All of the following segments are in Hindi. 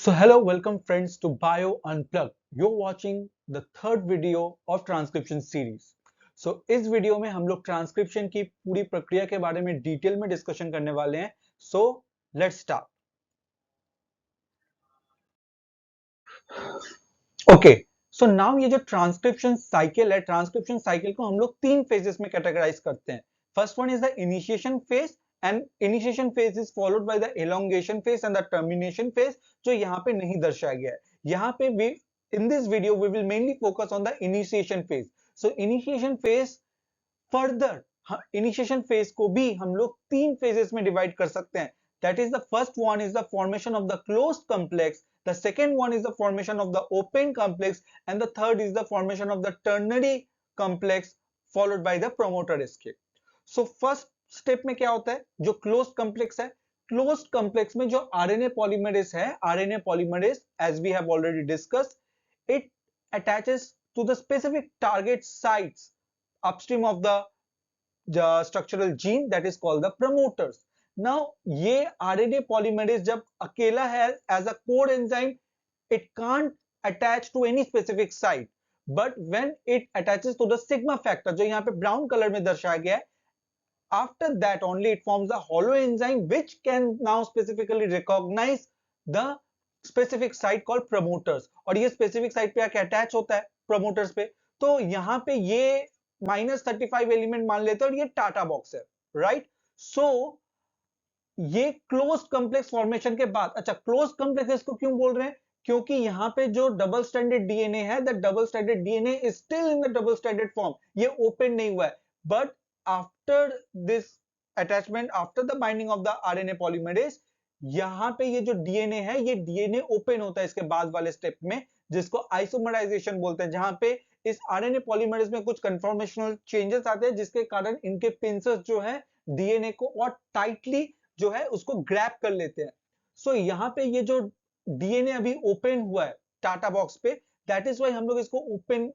So hello, welcome friends to Bio Unplugged. You're watching the third video of transcription series. So इस वीडियो में हम लोग ट्रांसक्रिप्शन की पूरी प्रक्रिया के बारे में डिटेल में डिस्कशन करने वाले हैं. So let's start. Okay. So now ये जो ट्रांसक्रिप्शन साइकिल है, ट्रांसक्रिप्शन साइकिल को हम लोग तीन फेजेस में कैटेगराइज करते हैं. First one is the initiation phase and initiation phase is followed by the elongation phase and the termination phase जो यहाँ पे नहीं दर्शाया गया है. यहाँ पे we in this video we will mainly focus on the initiation phase. So initiation phase further initiation phase को भी हम लोग तीन phases में divide कर सकते हैं. That is the first one is the formation of the closed complex, the second one is the formation of the open complex and the third is the formation of the ternary complex followed by the promoter escape. So first step में क्या होता है, जो क्लोज्ड कॉम्प्लेक्स है, क्लोज्ड कॉम्प्लेक्स में जो आरएनए पॉलीमरेज है, RNA polymerase as we have already discuss, it attaches to the specific target sites upstream of the structural gene that is called the promoters. Now ये आरएनए पॉलीमरेज जब अकेला है as a core enzyme, it can't attach to any specific site, but when it attaches to the sigma factor जो यहाँ पे ब्राउन कलर में दर्शाया गया है, after that only it forms a hollow enzyme which can now specifically recognize the specific site called promoters. और ये specific site पे आके attach होता है promoters पे. तो यहाँ पे ये -35 एलिमेंट मान लेते हैं और ये टाटा बॉक्स है, राइट. सो ये क्लोज्ड कॉम्प्लेक्स फॉर्मेशन के बाद, अच्छा क्लोज्ड कॉम्प्लेक्स इसको क्यों बोल रहे हैं, क्योंकि यहाँ पे जो डबल स्टैंडर्ड डीएनए है, the double standard DNA is still in the double standard form, ये ओपन नहीं हुआ है. But after this attachment, after the binding of the RNA polymerase, यहाँ पे ये जो डीएनए है, ये डीएनए ओपन होता है इसके बाद वाले स्टेप में, जिसको आइसोमराइजेशन बोलते हैं, जहां पे इस आरएनए पॉलीमरेज में कुछ कंफर्मेशनल चेंजेस आते हैं जिसके कारण इनके पिंसेस जो है डीएनए को और टाइटली जो है उसको ग्रैब कर लेते हैं. सो यहाँ पे ये जो डीएनए अभी ओपन हुआ है टाटा बॉक्स पे, दैट इज वाई हम लोग इसको ओपन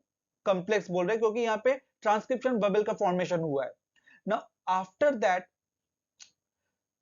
कॉम्प्लेक्स बोल रहे हैं, क्योंकि यहाँ पे ट्रांसक्रिप्शन बबल का फॉर्मेशन हुआ है. नाउ आफ्टर दैट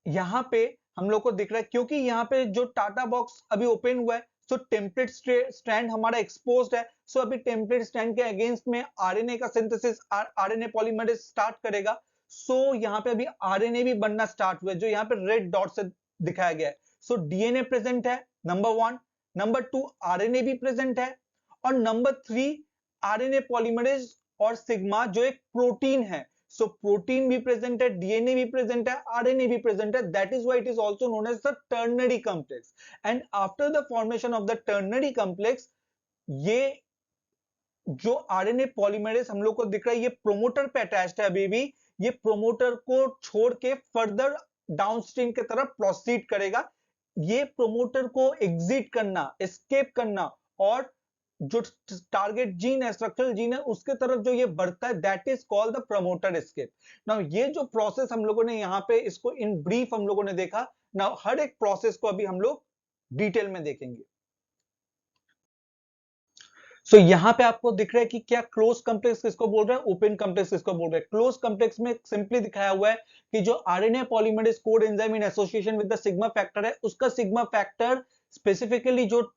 यहाँ पे हम लोग को दिख रहा है, क्योंकि यहाँ पे जो टाटा बॉक्स अभी ओपन हुआ है, सो टेम्पलेट स्ट्रैंड हमारा एक्सपोज्ड है. सो अभी टेम्पलेट स्ट्रैंड के अगेंस्ट में आरएनए का सिंथेसिस, आरएनए पॉलीमरेज स्टार्ट करेगा. सो यहाँ पे अभी आरएनए भी बनना स्टार्ट हुआ है, जो यहाँ पे रेड डॉट से दिखाया गया है. सो डीएनए प्रेजेंट है, नंबर 1. नंबर 2 आरएनए भी प्रेजेंट है, और नंबर 3 आरएनए पॉलीमरेज और सिग्मा जो एक प्रोटीन है. So protein भी present है, DNA भी present है, RNA भी present है. That is why it is also known as the ternary complex. And after the formation of the ternary complex, ये जो RNA polymerase हम लोग को दिख रहा है, ये प्रोमोटर पे अटैच्ड है अभी भी. ये प्रोमोटर को छोड़ के फर्दर डाउनस्ट्रीम की तरफ प्रोसीड करेगा. ये प्रोमोटर को एग्जिट करना, एस्केप करना, और जो टारगेट जीन है, स्ट्रक्चरल जीन है, उसके तरफ जो ये बढ़ता है, that is called the promoter escape. Now ये जो प्रोसेस हम लोगों ने यहाँ पे इसको इन ब्रीफ हम लोगों ने देखा. नाउ हर एक प्रोसेस को अभी हम लोग डिटेल में देखेंगे. सो यहाँ पे आपको दिख रहा है कि क्या क्लोज कॉम्प्लेक्स किसको बोल रहा है, ओपन कॉम्प्लेक्स किसको बोल रहा है. क्लोज कॉम्प्लेक्स में सिंपली दिखाया हुआ है कि जो RNA polymerase code enzyme in association with the sigma factor है, उसका सिग्मा फैक्टर स्पेसिफिकली जो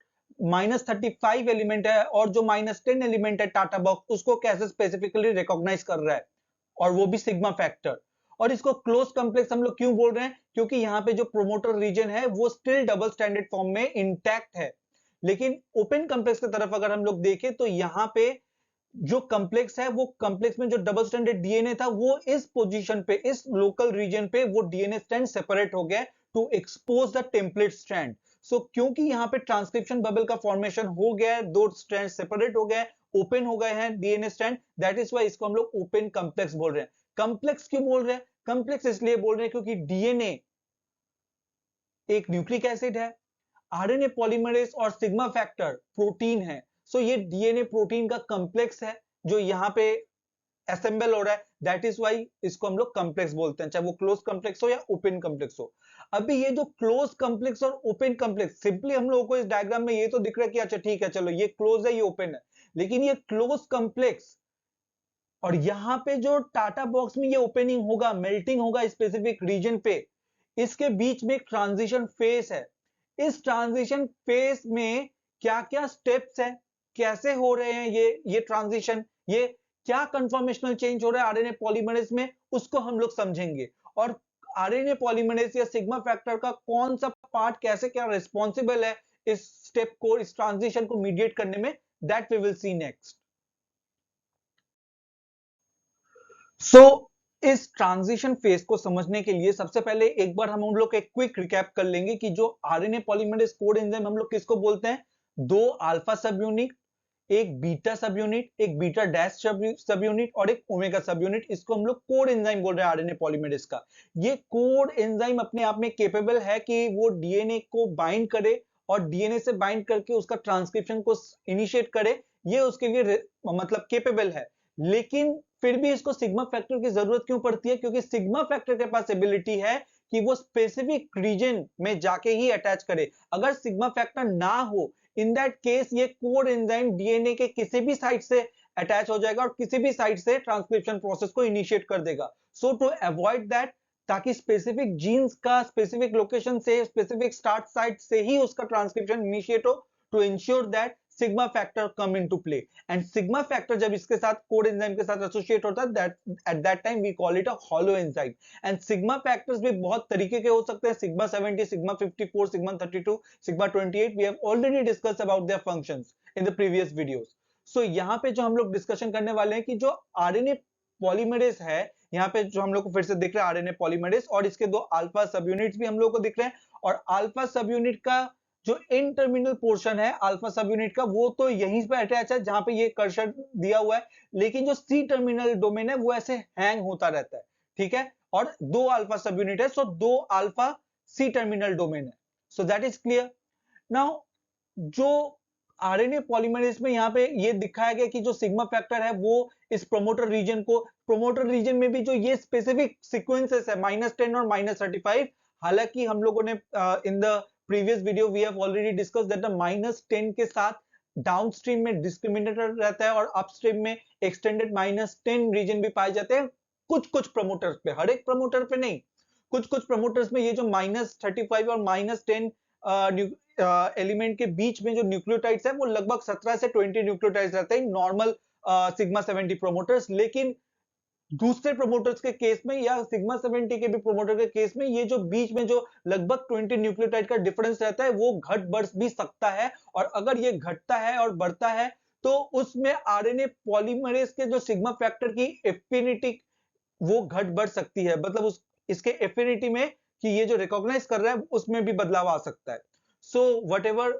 -35 एलिमेंट है और जो -10 एलिमेंट है टाटा बॉक्स, उसको कैसे स्पेसिफिकली रिकॉग्नाइज कर रहा है, और वो भी सिग्मा फैक्टर. और इसको क्लोज कॉम्प्लेक्स हम लोग क्यों बोल रहे हैं, क्योंकि यहाँ पे जो प्रोमोटर रीजन है वो स्टिल डबल स्टैंडर्ड फॉर्म में इंटैक्ट है. लेकिन ओपन कॉम्प्लेक्स की तरफ अगर हम लोग देखें तो यहाँ पे जो कॉम्प्लेक्स है, वो कॉम्प्लेक्स में जो डबल स्टैंडर्ड डीएनए था, वो इस पोजीशन पे, इस लोकल रीजन पे वो डीएनए स्ट्रैंड सेपरेट हो गया to expose the template strand. So क्योंकि यहाँ पे ट्रांसक्रिप्शन बबल का फॉर्मेशन हो गया है, दो स्ट्रैंड सेपरेट हो गए, ओपन हो गए हैं DNA strand, that is why इसको हम लोग ओपन कॉम्प्लेक्स बोल रहे हैं. कॉम्प्लेक्स क्यों बोल रहे हैं, कॉम्प्लेक्स इसलिए बोल रहे हैं क्योंकि डीएनए एक न्यूक्लिक एसिड है, आरएनए पॉलीमरेज और सिग्मा फैक्टर प्रोटीन है. सो ये डीएनए प्रोटीन का कॉम्प्लेक्स है जो यहाँ पे असेंबल हो रहा है, दैट इज वाई इसको हम लोग कॉम्प्लेक्स बोलते हैं, चाहे वो क्लोज कॉम्प्लेक्स हो या ओपन कॉम्प्लेक्स हो. अभी ये जो क्लोज कॉम्प्लेक्स और ओपन कॉम्प्लेक्स, सिंपली हम लोगों को इस डायग्राम में ये तो दिख रहा है कि अच्छा ठीक है, चलो ये क्लोज है, ये ओपन है, लेकिन ये क्लोज कॉम्प्लेक्स और यहाँ पे जो टाटा बॉक्स में ये ओपनिंग होगा, मेल्टिंग होगा स्पेसिफिक रीजन पे, इसके बीच में एक ट्रांजिशन फेज है. इस ट्रांजिशन फेज में क्या क्या स्टेप्स है, कैसे हो रहे हैं ये ट्रांजिशन, ये क्या कंफर्मेशनल चेंज हो रहा है आरएनए पॉलीमरेज में, उसको हम लोग समझेंगे। और आरएनए पॉलीमरेज या सिग्मा फैक्टर का कौन सा पार्ट कैसे क्या रिस्पॉन्सिबल है इस स्टेप को, इस ट्रांजिशन को मीडिएट करने में, that we will see next. So इस ट्रांजिशन फेज को समझने के लिए सबसे पहले एक बार हम लोग एक क्विक रिकैप कर लेंगे कि जो आरएनए पॉलीमरेज कोड एंजाइम हम लोग किसको बोलते हैं। दो अल्फा सब यूनिट, एक बीटा सब यूनिट, एक बीटा डैश सब यूनिट और एक ओमेगा सब यूनिट, इसको हम लोग कोड एंजाइम बोल रहे हैं आरएनए पॉलीमरेज का। ये कोड एंजाइम अपने आप में केपेबल है कि वो डीएनए को बाइंड करे और डीएनए से बाइंड करके उसका ट्रांसक्रिप्शन को इनिशिएट करे, ये उसके लिए मतलब केपेबल है। लेकिन फिर भी इसको सिग्मा फैक्टर की जरूरत क्यों पड़ती है, क्योंकि सिग्मा फैक्टर के पास एबिलिटी है कि वो स्पेसिफिक रीजन में जाके ही अटैच करे। अगर सिग्मा फैक्टर ना हो, इन दैट केस ये कोड एंजाइम डीएनए के किसी भी साइड से अटैच हो जाएगा और किसी भी साइड से ट्रांसक्रिप्शन प्रोसेस को इनिशिएट कर देगा। सो टू अवॉइड दैट, ताकि स्पेसिफिक जीन्स का स्पेसिफिक लोकेशन से, स्पेसिफिक स्टार्ट साइट से ही उसका ट्रांसक्रिप्शन इनिशिएट हो, to ensure that sigma factor come into play. And sigma factor जब इसके साथ कोड एंजाइम के साथ एसोसिएट होता है, that at that time we call it a holo enzyme. And sigma factors भी बहुत तरीके के हो सकते हैं, sigma 70, sigma 54, sigma 32, sigma 28, we have already discussed about their functions in the previous videos. So यहाँ पे जो हम लोग डिस्कशन करने वाले हैं कि जो आरएनए पॉलीमरेज है, यहाँ पे जो हम लोग को फिर से दिख रहा है आरएनए पॉलीमरेज, और इसके दो अल्फा सब यूनिट्स भी हम लोग को दिख रहे हैं। और अल्फा सब यूनिट का जो इन टर्मिनल पोर्शन है अल्फा सब यूनिट का, वो तो यहीं पे अटैच है जहां पे ये कर्सर दिया हुआ है, लेकिन जो सी टर्मिनल डोमेन है वो ऐसे हैंग होता रहता है, ठीक है। और दो अल्फा सब यूनिट है, सो दो अल्फा सी टर्मिनल डोमेन है। सो दैट इज क्लियर। नाउ जो आरएनए पॉलीमरेज में यहाँ पे ये दिखाया गया कि जो सिग्मा फैक्टर है वो इस प्रोमोटर रीजन को, प्रोमोटर रीजन में भी जो ये स्पेसिफिक सीक्वेंसेस है -10 और -35, हालांकि हम लोगों ने in the previous video we have already discussed that the -10 के साथ डाउनस्ट्रीम में डिस्क्रिमिनेटर रहता है और अपस्ट्रीम में एक्सटेंडेड -10 रीजन भी पाए जाते हैं कुछ कुछ प्रमोटर्स पे, हर एक प्रमोटर पे नहीं। कुछ कुछ प्रमोटर्स में ये जो -35 और -10 एलिमेंट के बीच में जो न्यूक्लियोटाइड्स है वो लगभग 17 से 20 न्यूक्लियोटाइड्स रहते हैं नॉर्मल सिग्मा 70 प्रोमोटर्स। लेकिन दूसरे प्रोमोटर्स के केस में या सिग्मा 70 के भी प्रोमोटर के केस में ये जो बीच में जो लगभग 20 न्यूक्लियोटाइड का डिफरेंस रहता है वो घट बढ़ भी सकता है। और अगर ये घटता है और बढ़ता है तो उसमें आरएनए पॉलीमरेज के जो सिग्मा फैक्टर की एफिनिटी वो घट बढ़ सकती है, मतलब उस इसके एफिनिटी में कि ये जो रिकॉग्नाइज कर रहा है उसमें भी बदलाव आ सकता है। सो वट एवर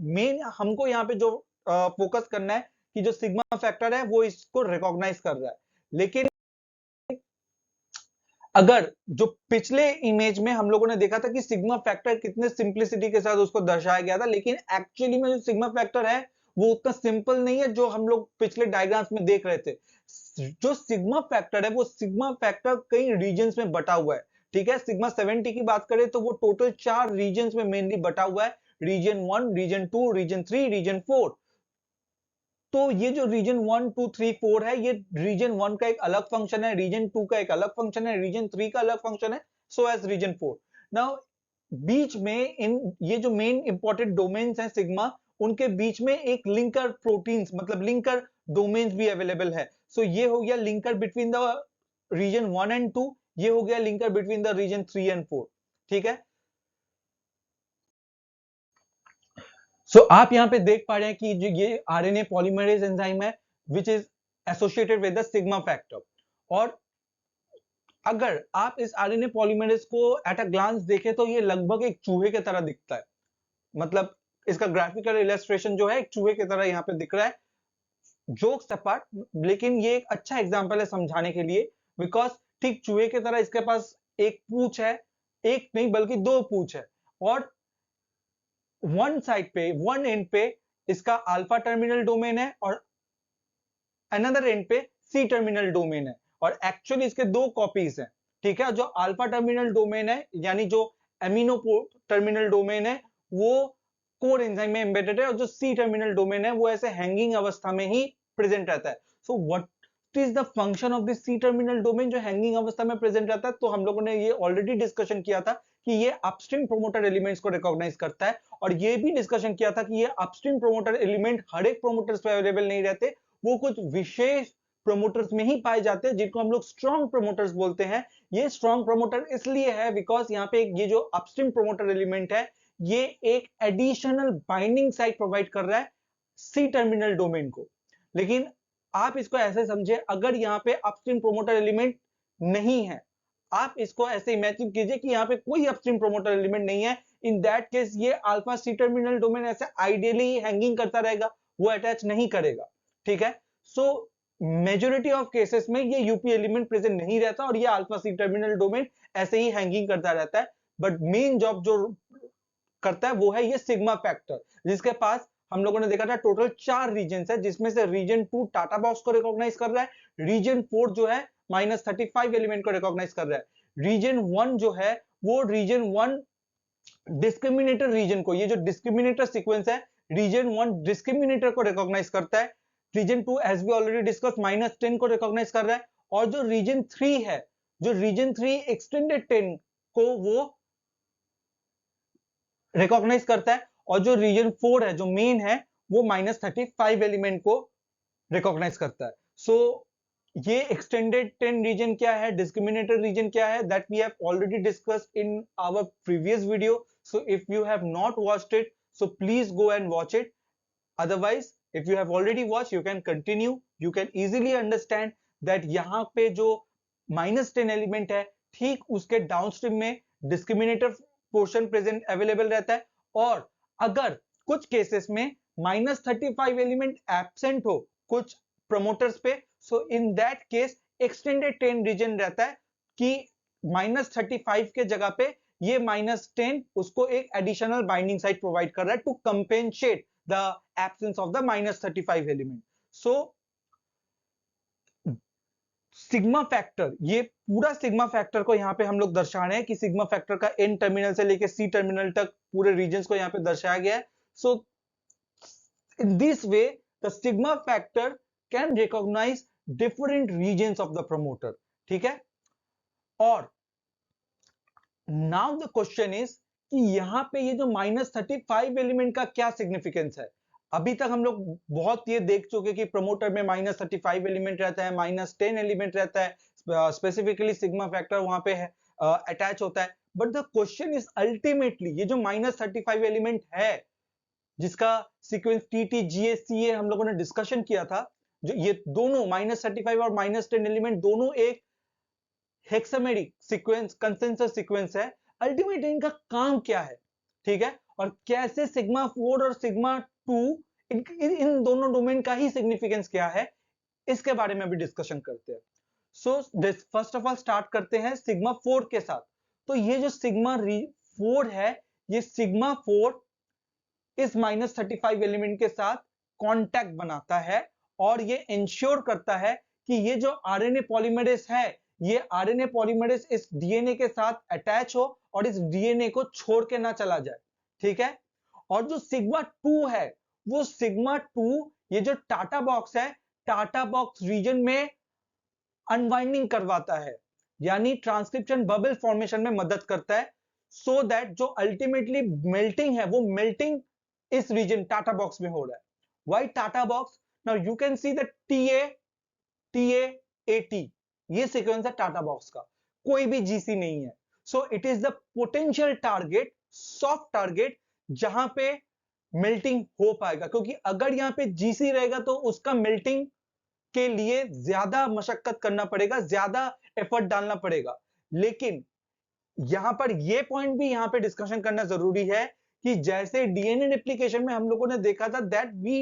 मेन हमको यहाँ पे जो फोकस करना है कि जो सिग्मा फैक्टर है वो इसको रिकॉग्नाइज कर रहा है। लेकिन अगर जो पिछले इमेज में हम लोगों ने देखा था कि सिग्मा फैक्टर कितने सिंप्लिसिटी के साथ उसको दर्शाया गया था, लेकिन एक्चुअली में जो सिग्मा फैक्टर है वो उतना सिंपल नहीं है जो हम लोग पिछले डायग्राम्स में देख रहे थे। जो सिग्मा फैक्टर है वो सिग्मा फैक्टर कई रीजन्स में बटा हुआ है, ठीक है। सिग्मा 70 की बात करें तो वो टोटल 4 रीजन्स में मेनली बटा हुआ है, रीजन 1, रीजन 2, रीजन 3, रीजन 4। तो ये जो रीजन 1, 2, 3, 4 है, ये रीजन 1 का एक अलग फंक्शन है, रीजन 2 का एक अलग फंक्शन है, रीजन 3 का अलग फंक्शन है, सो एज रीजन 4। नाउ बीच में इन ये जो मेन इंपॉर्टेंट डोमेन्स हैं सिग्मा, उनके बीच में एक लिंकर प्रोटीन्स मतलब लिंकर डोमेन्स भी अवेलेबल है। सो ये हो गया linker between the region 1 and 2, ये हो गया linker between the region 3 and 4, ठीक है। सो आप यहां पे देख पा रहे हैं कि जो ये आरएनए पॉलीमरेज एंजाइम है which is associated with the sigma factor. और अगर आप इस आरएनए पॉलीमरेज को एट अ ग्लांस देखें तो ये लगभग एक चूहे की तरह दिखता है, मतलब इसका ग्राफिकल इलस्ट्रेशन जो है एक चूहे की तरह यहाँ पे दिख रहा है। जोक्स अपार्ट, लेकिन ये एक अच्छा एग्जांपल है समझाने के लिए, बिकॉज ठीक चूहे की तरह इसके पास एक पूंछ है, एक नहीं बल्कि दो पूंछ है, और वन साइड पे, वन एंड पे इसका अल्फा टर्मिनल डोमेन है और अनदर एंड पे सी टर्मिनल डोमेन है। और एक्चुअली इसके दो कॉपीज हैं, ठीक है। जो अल्फा टर्मिनल डोमेन है यानी जो एमिनो टर्मिनल डोमेन है वो कोर एंजाइम में एम्बेडेड है, और जो सी टर्मिनल डोमेन है वो ऐसे हैंगिंग अवस्था में ही प्रेजेंट रहता है। So what is the function of this C terminal domain जो हैंगिंग अवस्था में प्रेजेंट रहता है, तो हम लोगों ने ये ऑलरेडी डिस्कशन किया था कि ये अपस्ट्रीम प्रोमोटर एलिमेंट्स को रिकॉग्नाइज करता है, और ये भी डिस्कशन किया था कि ये अपस्ट्रीम प्रोमोटर एलिमेंट हर एक प्रोमोटर्स पे अवेलेबल नहीं रहते, वो कुछ विशेष प्रोमोटर्स में ही पाए जाते हैं जिनको हम लोग स्ट्रॉन्ग प्रोमोटर्स बोलते हैं। ये स्ट्रॉन्ग प्रोमोटर इसलिए है बिकॉज यहाँ पे ये जो अपस्ट्रीम प्रोमोटर एलिमेंट है ये एक एडिशनल बाइंडिंग साइट प्रोवाइड कर रहा है सी टर्मिनल डोमेन को। लेकिन आप इसको ऐसे समझे, अगर यहाँ पे अपस्ट्रीम प्रोमोटर एलिमेंट नहीं है, आप इसको ऐसे इमेजिन कीजिए कि यहाँ पे कोई अपस्ट्रीम प्रोमोटर एलिमेंट नहीं है, इन दैट केस ये अल्फा सी टर्मिनल डोमेन ऐसे आइडियली हैंगिंग करता रहेगा, वो अटैच नहीं करेगा। ठीक है, सो मेजोरिटी ऑफ केसेस में ये यूपी एलिमेंट प्रेजेंट नहीं रहता और ये अल्फा सी टर्मिनल डोमेन ऐसे ही हैंगिंग करता रहता है। बट मेन जॉब जो करता है वो है ये सिग्मा फैक्टर, जिसके पास हम लोगों ने देखा था टोटल 4 रीजन है, जिसमें से रीजन 2 टाटा बॉक्स को रिकॉग्नाइज कर रहा है, रीजन 4 जो है -35 एलिमेंट को रिकॉग्नाइज कर रहा है, रीजन 1 जो है वो रीजन 1 डिस्क्रिमिनेटर रीजन को, ये जो डिस्क्रिमिनेटर सीक्वेंस है रीजन 1 डिस्क्रिमिनेटर को रिकॉग्नाइज करता है, region 2 as we already discuss -10 को रिकॉग्नाइज कर रहा है, और जो रीजन 3 है, जो रीजन 3 एक्सटेंडेड 10 को वो रिकॉग्नाइज करता है, और जो रीजन 4 है जो मेन है वो -35 एलिमेंट को रिकॉग्नाइज करता है। सो ये एक्सटेंडेड 10 रीजन क्या है, डिस्क्रिमिनेटर रीजन क्या है, that we have already discussed in our previous video. So if you have not watched it so please go and watch it, otherwise if you have already watched you can continue, you can easily understand that यहाँ पे जो -10 एलिमेंट है ठीक उसके डाउनस्ट्रीम में डिस्क्रिमिनेटर पोर्शन प्रेजेंट अवेलेबल रहता है, और अगर कुछ केसेस में -35 एलिमेंट एब्सेंट हो कुछ प्रमोटर्स पे, so in that case extended 10 region रहता है कि -35 के जगह पे ये -10 उसको एक एडिशनल बाइंडिंग साइट प्रोवाइड कर रहा है to compensate the absence of the -35 element. So sigma factor, ये पूरा सिग्मा फैक्टर को यहाँ पे हम लोग दर्शा रहे हैं कि सिग्मा फैक्टर का एन टर्मिनल से लेके सी टर्मिनल तक पूरे रीजन्स को यहाँ पे दर्शाया गया है। So in this way the sigma factor can recognise different regions of the promoter. ठीक है, और नाउ द क्वेश्चन इज कि यहाँ पे ये जो -35 एलिमेंट का क्या सिग्निफिकेंस है। अभी तक हम लोग बहुत ये देख चुके कि प्रमोटर में -35 एलिमेंट रहता है, -10 एलिमेंट रहता है, स्पेसिफिकली सिग्मा फैक्टर वहां पे अटैच होता है। But the question is ultimately ये जो -35 एलिमेंट है जिसका सीक्वेंस TTGA हम लोगों ने डिस्कशन किया था, जो ये दोनों -35 और -10 एलिमेंट दोनों एक हेक्सामेरिक सीक्वेंस कंसेंसस सीक्वेंस है, अल्टीमेटली इनका काम क्या है। ठीक है, और कैसे सिग्मा 4 और सिग्मा 2 इन दोनों डोमेन का ही सिग्निफिकेंस क्या है, इसके बारे में भी डिस्कशन करते हैं। So first of all start करते हैं सिग्मा 4 के साथ। तो ये जो सिग्मा 4 है, ये सिग्मा 4 इस -35 एलिमेंट के साथ कॉन्टैक्ट बनाता है और ये इंश्योर करता है कि ये जो आरएनए पॉलीमरेज है, ये आरएनए पॉलीमरेज इस डीएनए के साथ अटैच हो और इस डीएनए को छोड़ के ना चला जाए। ठीक है, और जो सिग्मा 2 है, वो सिग्मा 2 ये जो टाटा बॉक्स है, टाटा बॉक्स रीजन में अनवाइंडिंग करवाता है, यानी ट्रांसक्रिप्शन बबल फॉर्मेशन में मदद करता है, सो दैट जो अल्टीमेटली मेल्टिंग है वो मेल्टिंग इस रीजन टाटा बॉक्स में हो रहा है। Why TATA box? Now you can see the TA ये सीक्वेंस है टाटा बॉक्स का, कोई भी जीसी नहीं है। So it is the potential target, soft target, जहां पे मेल्टिंग हो पाएगा, क्योंकि अगर यहां पे जीसी रहेगा तो उसका मेल्टिंग के लिए ज्यादा मशक्कत करना पड़ेगा, ज्यादा एफर्ट डालना पड़ेगा। लेकिन यहां पर यह पॉइंट भी यहां पे डिस्कशन करना जरूरी है कि जैसे डीएनए रेप्लिकेशन में हम लोगों ने देखा था that we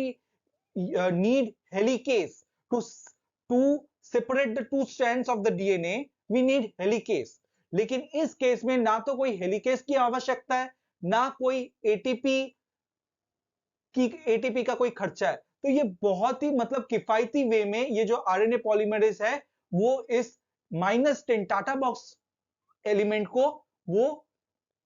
need helicase to separate the two strands of the DNA, we need helicase. लेकिन इस केस में ना तो कोई हेलिकेस की आवश्यकता है, ना कोई एटीपी का कोई खर्चा है। तो ये बहुत ही मतलब किफायती वे में ये जो आरएनए पॉलीमरेज है वो इस -10 टाटा बॉक्स एलिमेंट को वो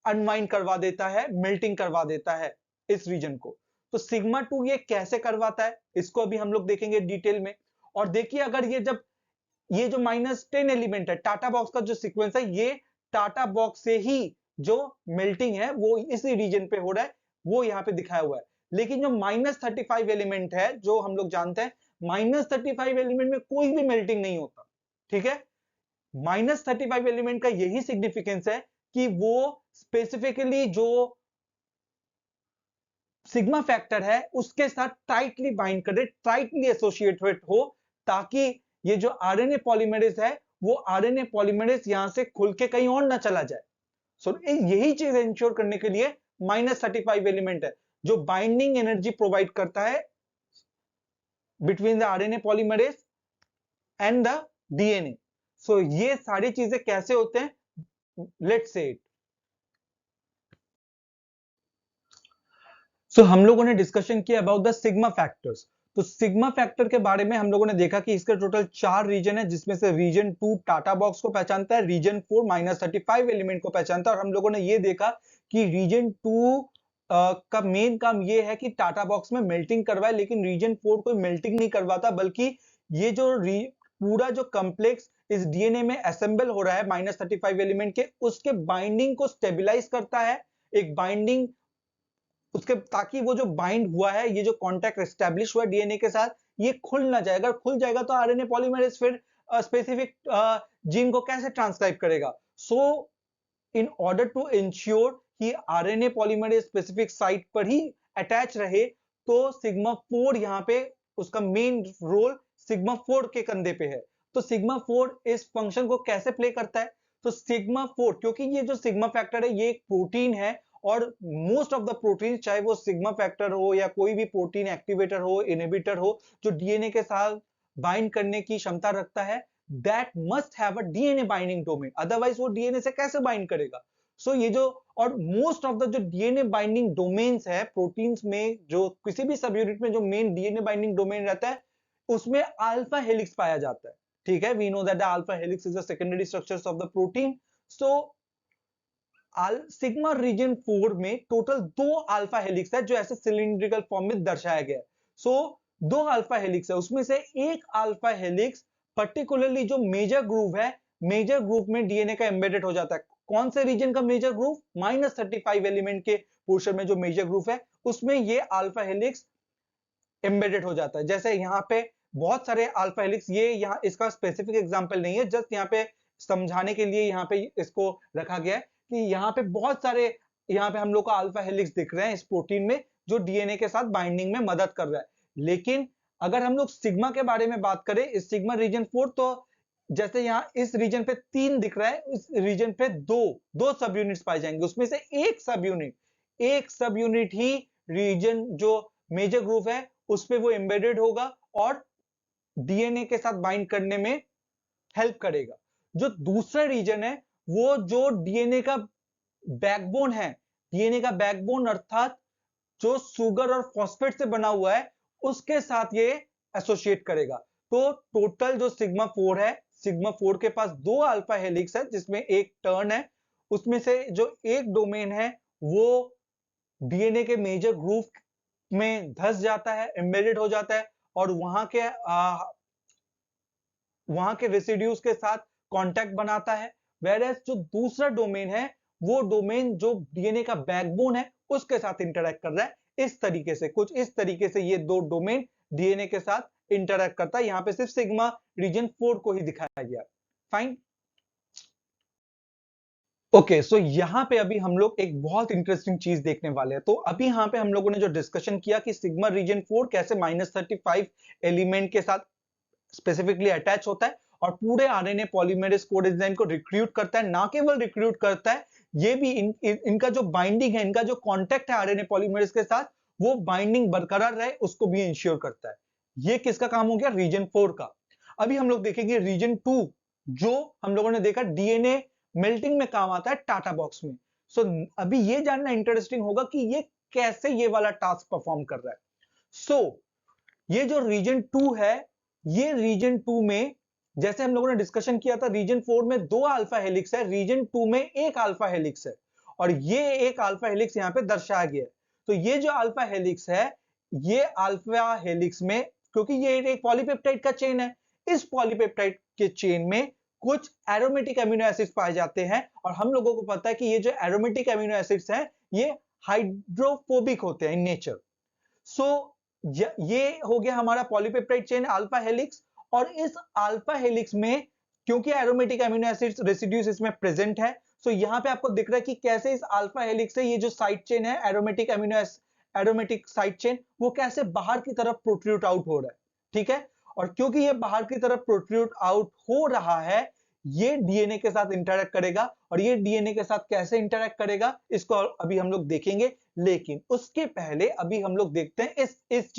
अनवाइंड करवा देता है, मेल्टिंग करवा देता है इस रीजन को। तो सिग्मा 2 ये कैसे करवाता है, इसको अभी हम लोग देखेंगे डिटेल में। और देखिए, अगर ये जब ये जो -10 एलिमेंट है टाटा बॉक्स का जो सीक्वेंस है, ये टाटा बॉक्स से ही जो मेल्टिंग है वो इसी रीजन पे हो रहा है, वो यहाँ पे दिखाया हुआ है। लेकिन जो -35 एलिमेंट है, जो हम लोग जानते हैं -35 एलिमेंट में कोई भी मेल्टिंग नहीं होता, ठीक है। -35 एलिमेंट का यही सिग्निफिकेंस है कि वो स्पेसिफिकली जो सिग्मा फैक्टर है उसके साथ टाइटली बाइंड करे, टाइटली एसोसिएटेड हो, ताकि ये जो आरएनए पॉलीमरेज है वो आरएनए पॉलीमरेज यहां से खुल के कहीं और ना चला जाए। सो यही चीज इंश्योर करने के लिए -35 एलिमेंट है जो बाइंडिंग एनर्जी प्रोवाइड करता है between the RNA polymerase and the DNA. So ये सारी चीजें कैसे होते हैं, लेट्स से इट। सो हम लोगों ने डिस्कशन किया अबाउट द सिग्मा फैक्टर्स। तो सिग्मा फैक्टर के बारे में हम लोगों ने देखा कि इसके टोटल 4 रीजन है, जिसमें से रीजन 2 टाटा बॉक्स को पहचानता है, रीजन 4 -35 एलिमेंट को पहचानता है, और हम लोगों ने ये देखा कि रीजन 2 का मेन काम ये है कि टाटा बॉक्स में मेल्टिंग करवाए, लेकिन रीजन 4 कोई मेल्टिंग नहीं करवाता, बल्कि ये जो पूरा जो कॉम्प्लेक्स इस डीएनए में असेंबल हो रहा है -35 एलिमेंट के, उसके बाइंडिंग को स्टेबलाइज करता है, एक बाइंडिंग उसके, ताकि वो जो बाइंड हुआ है, ये जो कांटेक्ट एस्टैब्लिश हुआ है डीएनए के साथ, ये खुल ना जाए। अगर खुल जाएगा तो आरएनए पॉलीमरेज फिर स्पेसिफिक जीन को कैसे ट्रांसक्राइब करेगा। सो इन ऑर्डर टू इंश्योर कि आरएनए पॉलीमरेज स्पेसिफिक साइट पर ही अटैच रहे, तो सिग्मा 4 यहाँ पे उसका मेन रोल सिग्मा 4 के कंधे पे है। तो सिग्मा 4 इस फंक्शन को कैसे प्ले करता है, तो सिग्मा 4, क्योंकि ये जो सिग्मा फैक्टर है ये एक प्रोटीन है, और मोस्ट ऑफ द प्रोटीन, चाहे वो सिग्मा फैक्टर हो या कोई भी प्रोटीन एक्टिवेटर हो, इनहिबिटर हो, जो डीएनए के साथ बाइंड करने की क्षमता रखता है, that must have a DNA binding domain, otherwise वो डीएनए से कैसे बाइंड करेगा। सो ये जो, और मोस्ट ऑफ द जो डीएनए बाइंडिंग डोमेन्स है प्रोटीन्स में, जो किसी भी सब यूनिट में जो मेन डीएनए बाइंडिंग डोमेन रहता है, उसमें अल्फा हेलिक्स पाया जाता है, ठीक है। We know that the alpha helix is the secondary structures of the protein. So sigma region 4 में टोटल 2 अल्फा हेलिक्स है, जो ऐसे सिलिंड्रिकल फॉर्म में दर्शाया गया है। सो 2 अल्फा हेलिक्स है, उसमें से एक अल्फा हेलिक्स पर्टिकुलरली जो मेजर ग्रूव है, मेजर ग्रुप में डीएनए का एम्बेडेड हो जाता है। कौन से रीजन का मेजर ग्रुप, -35 एलिमेंट के पोर्शन में जो मेजर ग्रुप है, उसमें ये अल्फा हेलिक्स एम्बेडेड हो जाता है। जैसे यहाँ पे बहुत सारे अल्फा हेलिक्स, ये यहाँ इसका स्पेसिफिक एग्जांपल नहीं है, जस्ट यहाँ पे समझाने के लिए यहाँ पे इसको रखा गया है कि यहाँ पे बहुत सारे, यहाँ पे हम लोग को अल्फा हेलिक्स दिख रहे हैं इस प्रोटीन में, जो डीएनए के साथ बाइंडिंग में मदद कर रहा है। लेकिन अगर हम लोग सिग्मा के बारे में बात करें, इस सिग्मा रीजन 4, तो जैसे यहाँ इस रीजन पे 3 दिख रहा है, इस रीजन पे दो सब यूनिट्स पाए जाएंगे, उसमें से एक सब यूनिट ही रीजन जो मेजर ग्रुप है उस पे वो एम्बेडेड होगा और डीएनए के साथ बाइंड करने में हेल्प करेगा। जो दूसरा रीजन है, वो जो डीएनए का बैकबोन है, डीएनए का बैकबोन अर्थात जो शुगर और फॉस्फेट से बना हुआ है, उसके साथ ये एसोसिएट करेगा। तो टोटल जो सिग्मा 4 है, सिग्मा 4 के पास 2 अल्फा हेलिक्स है, जिसमें एक टर्न है, उसमें से जो एक डोमेन है वो डीएनए के मेजर ग्रुप में धस जाता है, एम्बेडेड हो जाता है, और वहां के रेसिड्यूज के साथ कांटेक्ट बनाता है। वेरएज जो दूसरा डोमेन है, वो डोमेन जो डीएनए का बैकबोन है उसके साथ इंटरैक्ट कर रहा है। इस तरीके से, कुछ इस तरीके से ये दो डोमेन डीएनए के साथ इंटरैक्ट करता है। यहां पे सिर्फ सिग्मा रीजन 4 को ही दिखाया गया। फाइन। ओके, सो यहाँ पे अभी हम लोग एक बहुत इंटरेस्टिंग चीज देखने वाले हैं। तो अभी यहाँ पे हम लोगों ने जो डिस्कशन किया कि सिग्मा रीजन 4 कैसे -35 एलिमेंट के साथ स्पेसिफिकली अटैच होता है और पूरे आरएनए पॉलीमरेज कोड एंजाइम को रिक्रूट करता है। ना केवल रिक्रूट करता है, ये भी इनका जो बाइंडिंग है, इनका जो कांटेक्ट है आरएनए पॉलीमरेज के साथ, वो बाइंडिंग बरकरार रहे उसको भी इंश्योर करता है। ये किसका काम हो गया, रीजन 4 का। अभी हम लोग देखेंगे रीजन 2, जो हम लोगों ने देखा डीएनए मेल्टिंग में काम आता है टाटा बॉक्स में। सो अभी ये जानना इंटरेस्टिंग होगा कि ये कैसे ये वाला टास्क परफॉर्म कर रहा है। सो ये जो रीजन 2 है, ये रीजन 2 में, जैसे हम लोगों ने डिस्कशन किया था, रीजन 4 में 2 अल्फा हेलिक्स है, रीजन 2 में एक अल्फा हेलिक्स है, और ये एक अल्फा हेलिक्स यहां पे दर्शाया गया है। तो ये जो अल्फा हेलिक्स है, ये अल्फा हेलिक्स में, क्योंकि ये एक पॉलीपेप्टाइड का चेन है, इस पॉलीपेप्टाइड के चेन में कुछ एरोमेटिक अमीनो एसिड्स पाए जाते हैं और हम लोगों को पता है कि ये जो एरोमेटिक अमीनो एसिड्स हैं ये हाइड्रोफोबिक होते हैं इन नेचर। सो ये हो गया हमारा पॉलीपेप्टाइड चेन अल्फा हेलिक्स। और इस अल्फा हेलिक्स में क्योंकि एरोमेटिक अमीनो एसिड्स रेसिड्यूज इसमें प्रेजेंट है, सो यहां पे आपको दिख रहा है कि कैसे इस अल्फा हेलिक्स से ये जो साइड चेन है एरोमेटिक साइड चेन वो कैसे बाहर की तरफ प्रोट्रूड आउट हो रहा है। ठीक है, और क्योंकि ये बाहर की तरफ प्रोट्रूड आउट हो रहा है ये डीएनए के साथ इंटरेक्ट करेगा। और ये डीएनए के साथ कैसे इंटरेक्ट करेगा इसको अभी हम लोग देखेंगे, लेकिन उसके पहले अभी हम लोग देखते हैं इस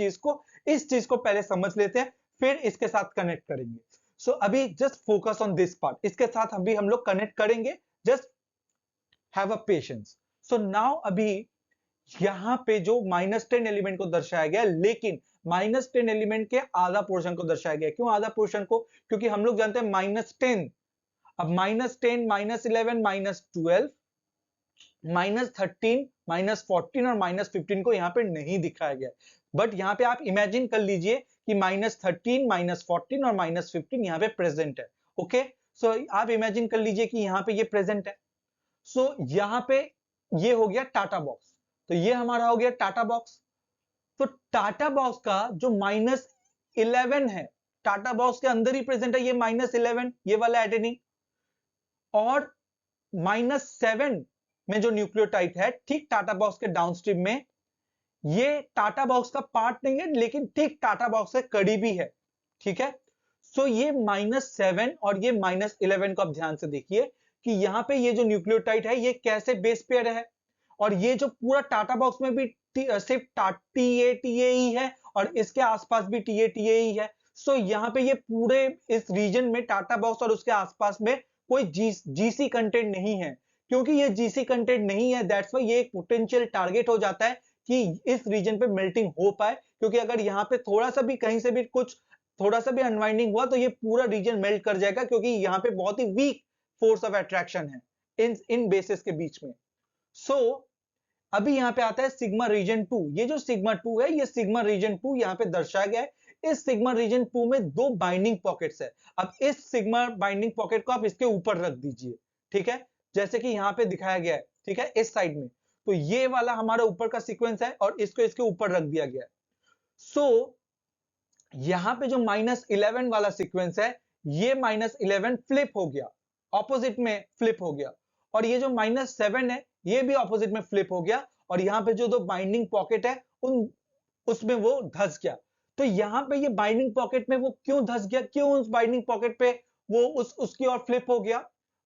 चीज को पहले समझ लेते हैं, फिर इसके साथ कनेक्ट करेंगे। सो अभी just focus on this part, इसके साथ अभी हम लोग कनेक्ट करेंगे, just have a patience. So now अभी यहां पे जो -10 एलिमेंट को दर्शाया गया, लेकिन -10 एलिमेंट के आधा पोर्शन को दर्शाया गया। क्यों आधा पोर्शन को? क्योंकि हम लोग जानते हैं -10, अब -10, -11, -12, -13, -14 और -15 को यहां पे नहीं दिखाया गया। बट यहां पे आप इमेजिन कर लीजिए कि -13, -14 और -15 यहां पे प्रेजेंट है। ओके, सो आप इमेजिन कर लीजिए कि यहां पे ये प्रेजेंट है। सो यहां पे ये हो गया टाटा बॉक्स, तो ये हमारा हो गया टाटा बॉक्स। तो टाटा बॉक्स का जो -11 है, टाटा बॉक्स के अंदर ही प्रेजेंट है ये -11, ये वाला एडेनिन। और -7 में जो न्यूक्लियोटाइड है ठीक टाटा बॉक्स के डाउनस्ट्रीम में, ये टाटा बॉक्स का पार्ट नहीं है लेकिन ठीक टाटा बॉक्स के करीबी है। ठीक है, सो ये -7 और ये -11 को आप ध्यान से देखिए कि यहां पे ये जो न्यूक्लियोटाइड है ये कैसे बेस पेयर है। और ये जो पूरा टाटा बॉक्स में भी सिर्फ TA ही है और इसके आसपास भी TA ही है। सो यहाँ पे ये पूरे इस रीजन में टाटा बॉक्स और उसके आसपास में कोई जीसी कंटेंट नहीं है। क्योंकि ये जीसी कंटेंट नहीं है, दैट्स व्हाई ये एक पोटेंशियल टारगेट हो जाता है कि इस रीजन पे मेल्टिंग हो पाए। क्योंकि अगर यहाँ पे थोड़ा सा भी कहीं से भी कुछ थोड़ा सा भी अनवाइंडिंग हुआ तो ये पूरा रीजन मेल्ट कर जाएगा, क्योंकि यहाँ पे बहुत ही वीक फोर्स ऑफ अट्रैक्शन है इन बेसिस के बीच में। सो अभी यहां पे आता है सिग्मा रीजन 2। ये जो सिग्मा 2 है, ये सिग्मा रीजन 2 यहां पे दर्शाया गया है। इस सिग्मा रीजन 2 में दो बाइंडिंग पॉकेट्स है। अब इस सिग्मा बाइंडिंग पॉकेट को आप इसके ऊपर रख दीजिए। ठीक है, जैसे कि यहां पे दिखाया गया है। ठीक है, इस साइड में तो ये वाला हमारा ऊपर का सीक्वेंस है और इसको इसके ऊपर रख दिया गया है। सो यहां पे जो -11 वाला सीक्वेंस है, ये -11 फ्लिप हो गया, ऑपोजिट में फ्लिप हो गया। और ये जो -7 है ये भी ऑपोजिट में फ्लिप हो गया। और यहाँ पे जो दो बाइंडिंग पॉकेट है उसमें वो धस गया। तो यहाँ पे ये बाइंडिंग पॉकेट में वो क्यों धस गया, क्यों उस बाइंडिंग पॉकेट पे वो उसकी ओर फ्लिप हो गया?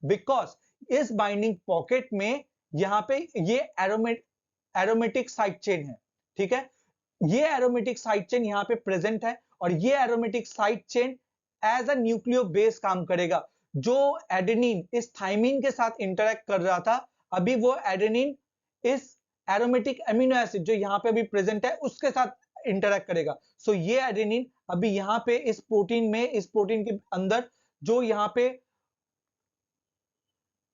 बिकॉज इस बाइंडिंग पॉकेट में यहाँ पे ये एरोमेटिक साइड चेन है। ठीक है, ये एरोमेटिक साइड चेन यहाँ पे प्रेजेंट है और ये aromatic side chain as a nucleobase काम करेगा। जो एडेनिन इस थाइमिन के साथ इंटरेक्ट कर रहा था, अभी वो एडेनिन इस एरोमेटिक अमीनो एसिड जो यहाँ पे अभी प्रेजेंट है उसके साथ इंटरेक्ट करेगा। सो ये एडेनिन अभी यहाँ पे इस प्रोटीन के अंदर जो यहाँ पे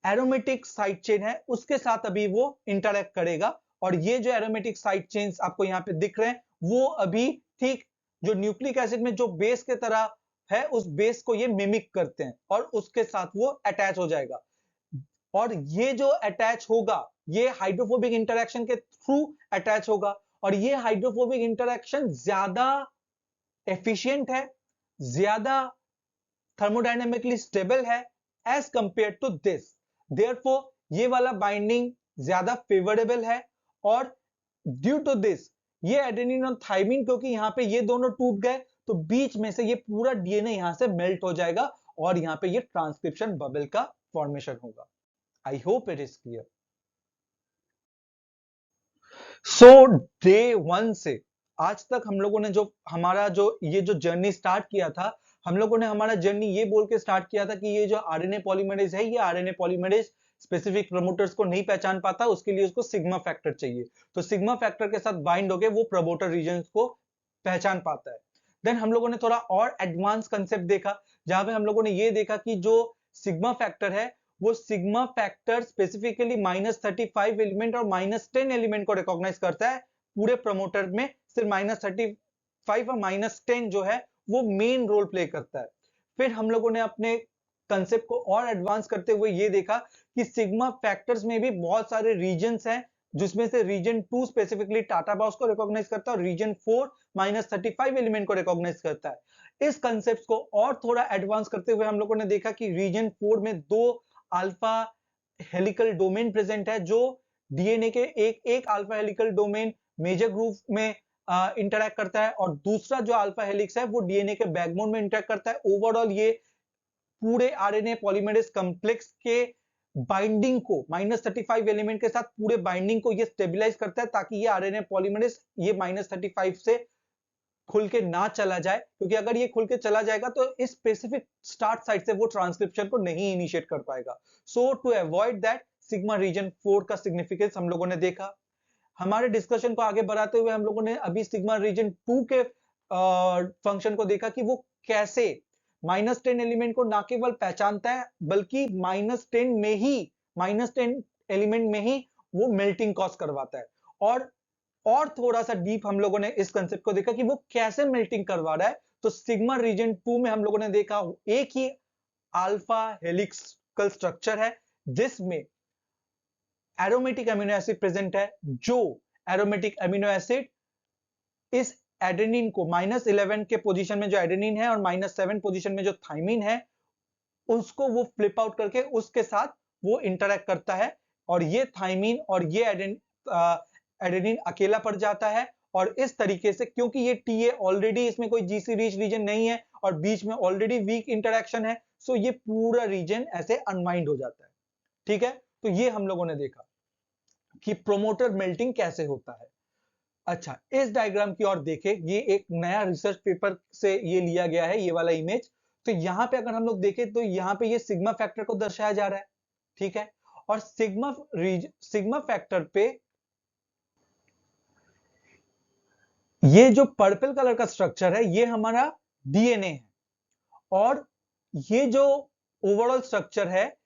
एरोमेटिक साइड चेन है उसके साथ अभी वो इंटरेक्ट करेगा। और ये जो एरोमेटिक साइड चेन्स आपको यहाँ पे दिख रहे हैं वो अभी ठीक जो न्यूक्लिक एसिड में जो बेस के तरह है उस बेस को ये मिमिक करते हैं और उसके साथ वो अटैच हो जाएगा। और ये जो अटैच होगा ये हाइड्रोफोबिक इंटरेक्शन के थ्रू अटैच होगा। और ये हाइड्रोफोबिक इंटरेक्शन ज्यादा एफिशिएंट है, ज्यादा थर्मोडायनेमिकली स्टेबल है as compare to this. Therefore ये वाला बाइंडिंग ज्यादा फेवरेबल है। और ड्यू टू दिस ये एडेनिन और थाइमिन क्योंकि यहां पे ये दोनों टूट गए तो बीच में से ये पूरा डीएनए यहां से मेल्ट हो जाएगा और यहां पे ये ट्रांसक्रिप्शन बबल का फॉर्मेशन होगा। I hope it is clear. So day 1 से आज तक हम लोगों ने जो हमारा जो ये जो जर्नी स्टार्ट किया था, हम लोगों ने हमारा जर्नी ये बोल के स्टार्ट किया था कि ये जो आरएनए पॉलीमरेज है, ये आरएनए पॉलीमरेज स्पेसिफिक प्रमोटर्स को नहीं पहचान पाता, उसके लिए उसको सिग्मा फैक्टर चाहिए। तो सिग्मा फैक्टर के साथ बाइंड होके वो प्रमोटर रीजन को पहचान पाता है। देन हम लोगों ने थोड़ा और एडवांस कंसेप्ट देखा, जहां पे हम लोगों ने ये देखा कि जो सिग्मा फैक्टर है वो सिग्मा फैक्टर स्पेसिफिकली -35 एलिमेंट और -10 एलिमेंट को रिकॉग्नाइज करता है। पूरे प्रमोटर में सिर्फ -35 और -10 जो है वो मेन रोल प्ले करता है। फिर हम लोगों ने अपने कंसेप्ट को और एडवांस करते हुए ये देखा कि सिग्मा फैक्टर्स में भी बहुत सारे रीजन्स हैं, जिसमें से रीजन 2 स्पेसिफिकली टाटा बाउस को रिकॉग्नाइज करता है और रीजन 4 -35 एलिमेंट को रिकॉग्नाइज करता है। इस कंसेप्ट को और थोड़ा एडवांस करते हुए हम लोगों ने देखा कि रीजन 4 में 2 अल्फा हेलिकल डोमेन प्रेजेंट है, जो डीएनए के एक alpha helical domain major group में इंटरैक्ट करता है और दूसरा जो अल्फा हेलिक्स है वो डीएनए के बैकबोन में इंटरैक्ट करता है। ओवरऑल ये पूरे आरएनए पॉलीमरेज कॉम्प्लेक्स के बाइंडिंग को -35 एलिमेंट के साथ पूरे बाइंडिंग को ये स्टेबलाइज करता है, ताकि ये आरएनए पॉलीमरेज ये -35 से खुल के ना चला जाए, क्योंकि अगर ये खुल के चला जाएगा तो इस स्पेसिफिक स्टार्ट साइट से वो ट्रांसक्रिप्शन को नहीं इनिशिएट कर पाएगा। So to avoid that, sigma region 4 का सिग्निफिकेंस हम लोगों ने देखा। हमारे डिस्कशन को आगे बढ़ाते हुए हम लोगों ने अभी सिग्मा रीजन 2 के फंक्शन को देखा कि वो कैसे -10 एलिमेंट को ना केवल पहचानता है बल्कि -10 एलिमेंट में ही वो मेल्टिंग कॉज करवाता है। और थोड़ा सा डीप हम लोगों ने इस कंसेप्ट को देखा कि वो कैसे मेल्टिंग करवा रहा है। तो सिग्मा रीजन 2 में हम लोगों ने देखा एक ही अल्फा हेलिक्सल स्ट्रक्चर है जिसमें एरोमेटिक अमीनो एसिड प्रेजेंट है, जो एरोमेटिक अमीनो एसिड इस एडेनिन को -11 के पोजीशन में जो एडेनिन है और -7 पोजीशन में जो थाइमिन है उसको वो फ्लिप आउट करके उसके साथ वो इंटरैक्ट करता है और ये थाइमिन और ये एडेनिन अकेला पड़ जाता है। और इस तरीके से, क्योंकि ये टीए ऑलरेडी इसमें कोई जीसी रीच रीजन नहीं है और बीच में ऑलरेडी वीक इंटरैक्शन है, सो ये पूरा रीजन ऐसे अनवाइंड हो जाता है। ठीक है, तो ये हम लोगों ने देखा कि प्रोमोटर मेल्टिंग कैसे होता है। अच्छा, इस डायग्राम की ओर देखें, ये एक नया रिसर्च पेपर से ये लिया गया है, ये वाला इमेज। तो यहां पे अगर हम लोग देखें तो यहां पे ये सिग्मा फैक्टर को दर्शाया जा रहा है। ठीक है, और सिग्मा फैक्टर पे ये जो पर्पल कलर का स्ट्रक्चर है ये हमारा डीएनए है, और ये जो ओवरऑल स्ट्रक्चर है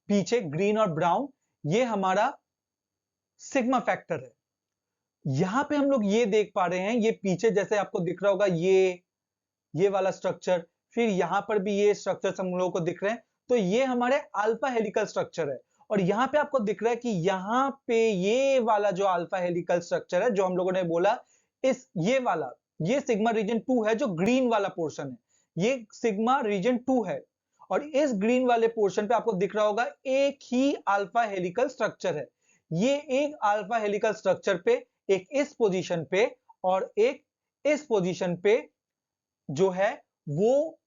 पीछे ग्रीन और ब्राउन, ये हमारा सिग्मा फैक्टर है। यहां पे हम लोग ये देख पा रहे हैं, ये पीछे जैसे आपको दिख रहा होगा ये वाला स्ट्रक्चर, फिर यहां पर भी ये स्ट्रक्चर हम लोगों को दिख रहे हैं। तो ये हमारे अल्फा हेलिकल स्ट्रक्चर है, और यहां पे आपको दिख रहा है कि यहां पे ये वाला जो अल्फा हेलिकल स्ट्रक्चर है जो हम लोगों ने बोला, ये सिग्मा रीजन 2 है, जो ग्रीन वाला पोर्शन है, ये सिग्मा रीजन 2 है। और इस ग्रीन वाले पोर्शन पे आपको दिख रहा होगा एक ही अल्फा हेलिकल स्ट्रक्चर है। ये एक अल्फा हेलिकल स्ट्रक्चर पे एक इस पोजीशन पे और एक इस पोजीशन पे जो है वो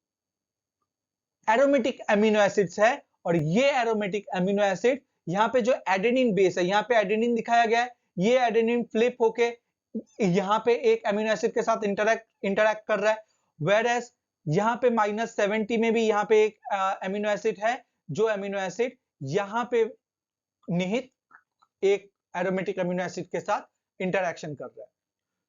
एरोमेटिक अमीनो एसिड्स है। और ये एरोमेटिक अमीनो एसिड यहाँ पे जो एडेनिन बेस है, यहाँ पे एडेनिन दिखाया गया है, ये एडेनिन फ्लिप होके यहाँ पे एक अमीनो एसिड के साथ इंटरैक्ट कर रहा है। वेयर एज यहाँ पे -70 में भी यहाँ पे एक अमीनो एसिड है, जो अमीनो एसिड यहाँ पे निहित एक एरोमेटिक अमीनो एसिड के साथ इंटरैक्शन कर रहा है।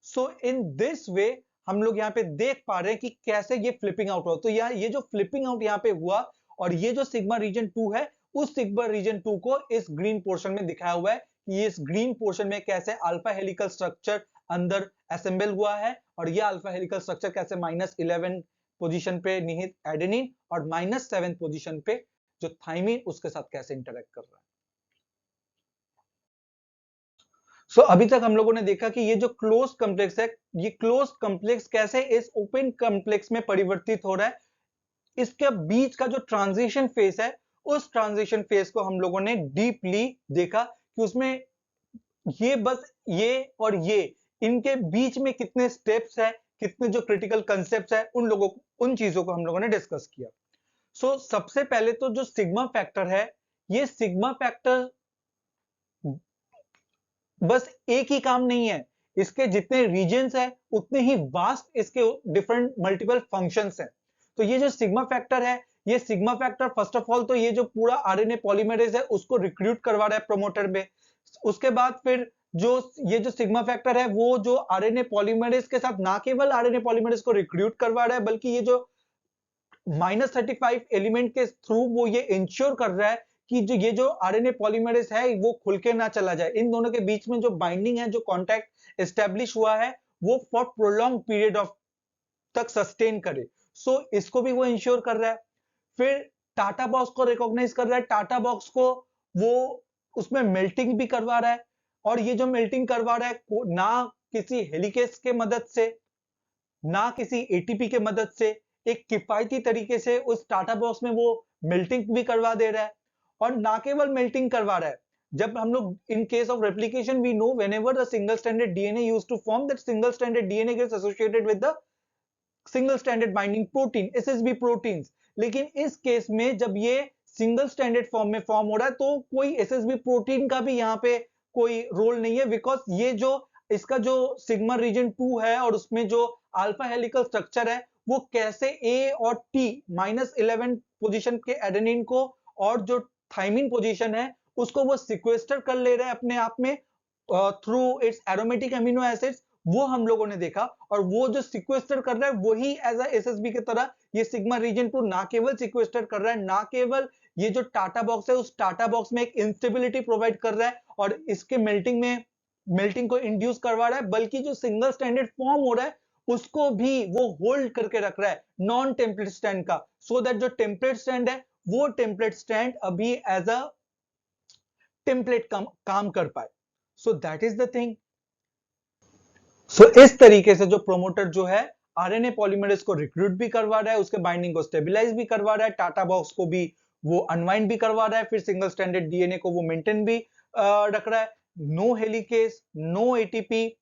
सो इन दिस वे हम लोग यहाँ पे देख पा रहे हैं कि कैसे ये फ्लिपिंग आउट हुआ। तो ये जो फ्लिपिंग आउट यहाँ पे हुआ, और ये जो सिग्मा रीजन 2 है, उस सिग्मा रीजन 2 को इस ग्रीन पोर्शन में दिखाया हुआ है कि इस ग्रीन पोर्शन में कैसे अल्फा हेलिकल स्ट्रक्चर अंदर असेंबल हुआ है, और ये अल्फा हेलिकल स्ट्रक्चर कैसे -11 पोजीशन पे निहित एडेनिन और -7 पोजीशन पे जो थाइमिन उसके साथ कैसे इंटरैक्ट कर रहा है। सो अभी तक हम लोगों ने देखा कि ये जो क्लोज कॉम्प्लेक्स है, ये क्लोज कॉम्प्लेक्स कैसे इस ओपन कॉम्प्लेक्स में परिवर्तित हो रहा है। इसके बीच का जो ट्रांजिशन फेज है, उस ट्रांजिशन फेज को हम लोगों ने डीपली देखा कि उसमें ये बस ये और ये इनके बीच में कितने स्टेप्स है, कितने जो क्रिटिकल कंसेप्ट्स है, उन चीजों को हम लोगों ने डिस्कस किया। सो सबसे पहले तो जो सिग्मा फैक्टर है, ये सिग्मा फैक्टर बस एक ही काम नहीं है, इसके जितने रीजन्स है उतने ही वास्ट इसके डिफरेंट मल्टीपल फंक्शंस हैं। तो ये जो सिग्मा फैक्टर है, ये sigma factor first of all तो ये जो पूरा आरएनए पॉलीमरेज है उसको रिक्रूट करवा रहा है प्रोमोटर में। उसके बाद फिर ये जो सिग्मा फैक्टर है वो जो आरएनए पॉलीमरेज के साथ ना केवल आरएनए पॉलीमरेज को रिक्रूट करवा रहा है, बल्कि ये जो -35 एलिमेंट के थ्रू वो ये इंश्योर कर रहा है कि ये जो आरएनए पॉलीमरेज है वो खुल के ना चला जाए। इन दोनों के बीच में जो बाइंडिंग है, जो कांटेक्ट एस्टेब्लिश हुआ है, वो फॉर प्रोलॉन्ग पीरियड ऑफ तक सस्टेन करे। सो इसको भी वो इंश्योर कर रहा है। फिर टाटा बॉक्स को रिकॉग्नाइज कर रहा है, टाटा बॉक्स को वो उसमें मेल्टिंग भी करवा रहा है, और ये जो मेल्टिंग करवा रहा है ना किसी हेलिकेस के मदद से, ना किसी एटीपी के मदद से, एक किफायती तरीके से उस टाटा बॉक्स में वो मेल्टिंग भी करवा दे रहा है। और ना केवल मेल्टिंग करवा रहा है, जब हम लोग in case of replication we know whenever the single stranded DNA used to form that single stranded DNA gets associated with the single stranded binding protein, SSB proteins. लेकिन इस केस में जब ये सिंगल स्ट्रैंडेड फॉर्म में फॉर्म हो रहा है तो कोई एसएसबी प्रोटीन का भी यहाँ पे कोई रोल नहीं है, बिकॉज ये जो इसका जो सिग्मा रीजन 2 है और उसमें जो अल्फा हेलिकल स्ट्रक्चर है वो कैसे ए और टी -11 पोजीशन के एडेनिन को और जो थाइमिन पोजीशन है उसको वो सिक्वेस्टर कर ले रहा है अपने आप में through it's aromatic amino acids, वो हम लोगों ने देखा। और वो जो सिक्वेस्टर कर रहा है वही एज एसएसबी की तरह ये सिग्मा रीजन 2 ना केवल सिक्वेस्टर कर रहा है, ना केवल ये जो टाटा बॉक्स है उस टाटा बॉक्स में एक इंस्टेबिलिटी प्रोवाइड कर रहा है और इसके मेल्टिंग को इंड्यूस करवा रहा है, बल्कि जो सिंगल स्टैंडर्ड फॉर्म हो रहा है उसको भी वो होल्ड करके रख रहा है नॉन टेम्पलेट स्टैंड का, सो दैट जो टेम्पलेट स्टैंड है वो टेम्पलेट स्टैंड अभी एज अ टेम्पलेट काम कर पाए। So that is the thing. So इस तरीके से जो प्रोमोटर जो है आरएनए पॉलीमरेज को रिक्रूट भी करवा रहा है, उसके बाइंडिंग को स्टेबलाइज भी करवा रहा है, टाटा बॉक्स को भी वो अनवाइंड भी करवा रहा है, फिर सिंगल स्टैंडर्ड डीएनए को वो मेंटेन भी रख रहा है। No helicase, no ATP,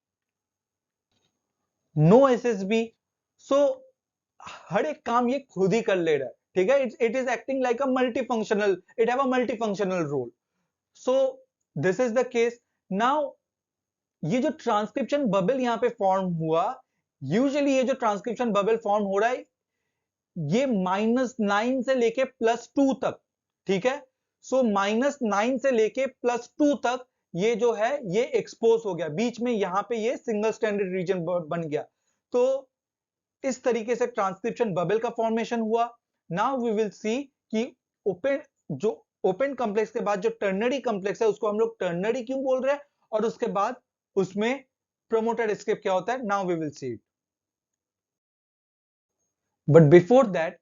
no SSB. So हर एक काम ये खुद ही कर ले रहा है, ठीक है। It is acting like a multifunctional, it have a multifunctional role. So this is the case. Now ये जो ट्रांसक्रिप्शन बबल यहां पे फॉर्म हुआ, यूजुअली ये जो ट्रांसक्रिप्शन बबल फॉर्म हो रहा है ये -9 से लेके +2 तक, ठीक है। सो -9 से लेके +2 तक ये जो है ये एक्सपोज हो गया, बीच में यहां पे ये सिंगल स्टैंडर्ड रीजन बन गया। तो इस तरीके से ट्रांसक्रिप्शन बबल का फॉर्मेशन हुआ। नाउ वी विल सी कि ओपन जो ओपन कॉम्प्लेक्स के बाद जो टर्नरी कॉम्प्लेक्स है उसको हम लोग टर्नरी क्यों बोल रहे हैं, और उसके बाद उसमें प्रोमोटर एस्केप क्या होता है। Now we will see it, but before that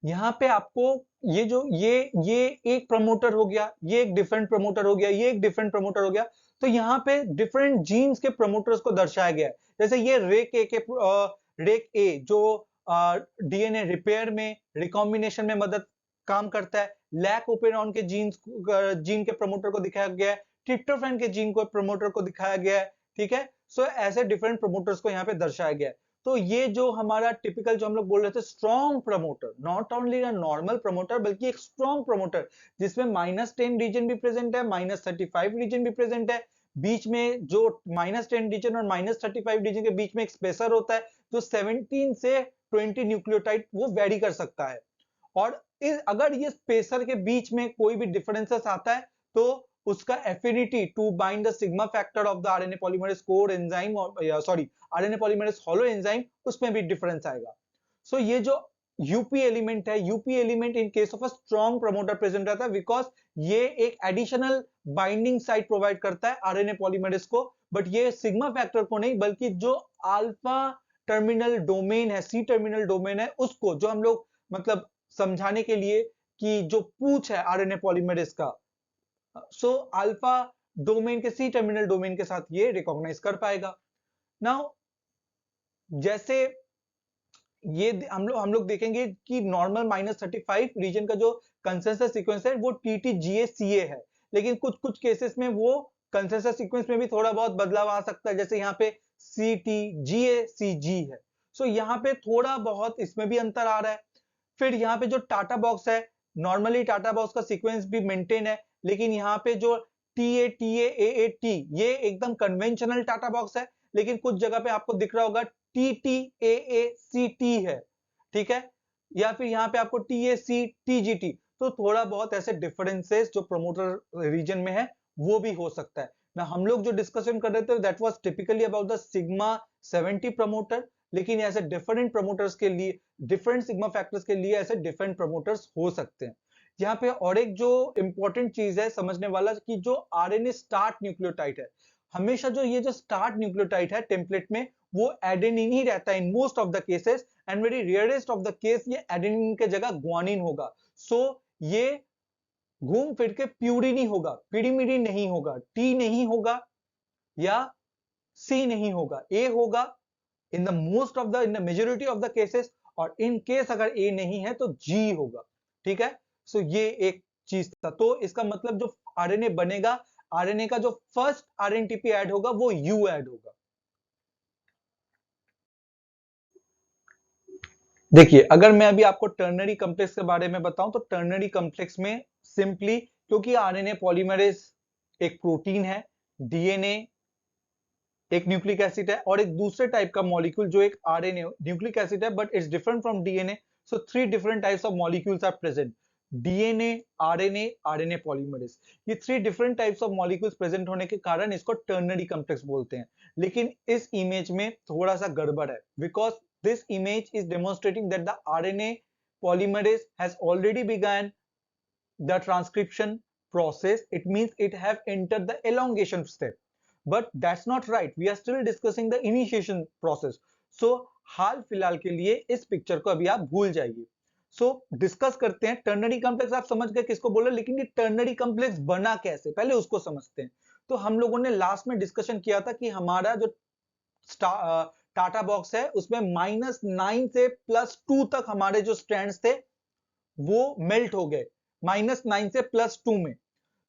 यहां पे आपको ये जो ये एक प्रमोटर हो गया, ये एक डिफरेंट प्रमोटर हो गया, ये एक डिफरेंट प्रमोटर हो गया। तो यहाँ पे डिफरेंट जीन्स के प्रमोटर्स को दर्शाया गया है। जैसे ये रेक ए जो डीएनए रिपेयर में रिकॉम्बिनेशन में मदद काम करता है। लैक ओपेरॉन के जीन के प्रमोटर को दिखाया गया है, ट्रिप्टोफैन के जीन को प्रमोटर को दिखाया गया है, ठीक है। सो ऐसे डिफरेंट प्रमोटर्स को यहाँ पे दर्शाया गया है। तो ये जो हमारा टिपिकल जो हम लोग बोल रहे थे strong promoter, not only a normal promoter बल्कि एक स्ट्रॉन्ग प्रमोटर जिसमें -10 रीजन भी प्रेजेंट है, -35 रीजन भी प्रेजेंट है। बीच में जो -10 रीजन और -35 रीजन के बीच में एक स्पेसर होता है जो 17 से 20 न्यूक्लियोटाइड वो वेरी कर सकता है। और अगर ये स्पेसर के बीच में कोई भी डिफरेंसेस आता है तो उसका affinity to bind the sigma factor of the RNA polymerase core enzyme, sorry RNA polymerase holoenzyme, उसमें भी डिफरेंस आएगा। सो ये जो यूपी एलिमेंट है, UP element in case of a strong promoter present रहता है बिकॉज ये एक एडिशनल बाइंडिंग साइट प्रोवाइड करता है आरएनए पॉलीमरेज को, बट ये सिग्मा फैक्टर को नहीं बल्कि जो अल्फा टर्मिनल डोमेन है, सी टर्मिनल डोमेन है उसको, जो हम लोग मतलब समझाने के लिए कि जो पूछ है आरएनए पॉलीमरेज का, सो अल्फा डोमेन के सी टर्मिनल डोमेन के साथ ये रिकॉग्नाइज कर पाएगा। नाउ जैसे ये हम लोग देखेंगे कि नॉर्मल -35 रीजन का जो कंसेंसस सीक्वेंस है वो TTGA-CA है, लेकिन कुछ कुछ केसेस में वो कंसेंसस सीक्वेंस में भी थोड़ा बहुत बदलाव आ सकता है, जैसे यहाँ पे CTGA-CG है। सो यहाँ पे थोड़ा बहुत इसमें भी अंतर आ रहा है। फिर यहाँ पे जो टाटा बॉक्स है, नॉर्मली टाटा बॉक्स का सीक्वेंस भी मेंटेन है, लेकिन यहाँ पे जो TATA-AAT ये एकदम कन्वेंशनल टाटा बॉक्स है, लेकिन कुछ जगह पे आपको दिख रहा होगा TTAACT है, ठीक है, या फिर यहाँ पे आपको TACTGT। तो थोड़ा बहुत ऐसे डिफरेंसेस जो प्रोमोटर रीजन में है वो भी हो सकता है ना। हम लोग जो डिस्कशन कर रहे थे that was typically about the sigma 70 promoter, लेकिन ऐसे डिफरेंट प्रमोटर्स के लिए, डिफरेंट सिग्मा फैक्टर्स के लिए ऐसे डिफरेंट प्रमोटर्स हो सकते हैं। यहाँ पे और एक जो इंपॉर्टेंट चीज है समझने वाला कि जो आरएनए स्टार्ट न्यूक्लियोटाइड है, हमेशा जो ये जो स्टार्ट न्यूक्लियोटाइड है टेम्पलेट में वो एडेनिन ही रहता है in most of the cases, and very rarest of the case ये एडेनिन के जगह ग्वानिन होगा। सो ये घूम फिर के प्यूरिनी होगा, पिरीमिडी नहीं होगा, टी नहीं होगा या सी नहीं होगा, ए होगा in the majority of the cases, और इन केस अगर ए नहीं है तो जी होगा। ठीक है, सो ये एक चीज था। तो इसका मतलब जो आरएनए बनेगा, आरएनए का जो फर्स्ट आरएनटीपी ऐड होगा वो यू ऐड होगा। देखिए, अगर मैं अभी आपको टर्नरी कॉम्प्लेक्स के बारे में बताऊं तो टर्नरी कॉम्प्लेक्स में सिंपली, क्योंकि आरएनए पॉलीमरेज एक प्रोटीन है, डीएनए एक न्यूक्लिक एसिड है, और एक दूसरे टाइप का मॉलिक्यूल जो एक आरएनए न्यूक्लिक एसिड है but it's different from DNA. So 3 different types of molecules are present, DNA, RNA, RNA polymerase. ये 3 different types of molecules present होने के कारण इसको टर्नरी कॉम्प्लेक्स बोलते हैं। लेकिन इस इमेज में थोड़ा सा गड़बड़ है, because this image is demonstrating that the RNA polymerase has already begun the transcription process. It means it have entered the elongation step, but that's not right. We are still discussing the initiation process. So हाल फिलहाल के लिए इस पिक्चर को अभी आप भूल जाइए। सो डिस्कस करते हैं टर्नरी कॉम्प्लेक्स। आप समझ गए किसको बोल रहे, लेकिन ये टर्नरी कॉम्प्लेक्स बना कैसे, पहले उसको समझते हैं। तो हम लोगों ने लास्ट में डिस्कशन किया था कि हमारा जो टाटा बॉक्स है उसमें -9 से +2 तक हमारे जो स्ट्रैंड्स थे वो मेल्ट हो गए, -9 से +2 में।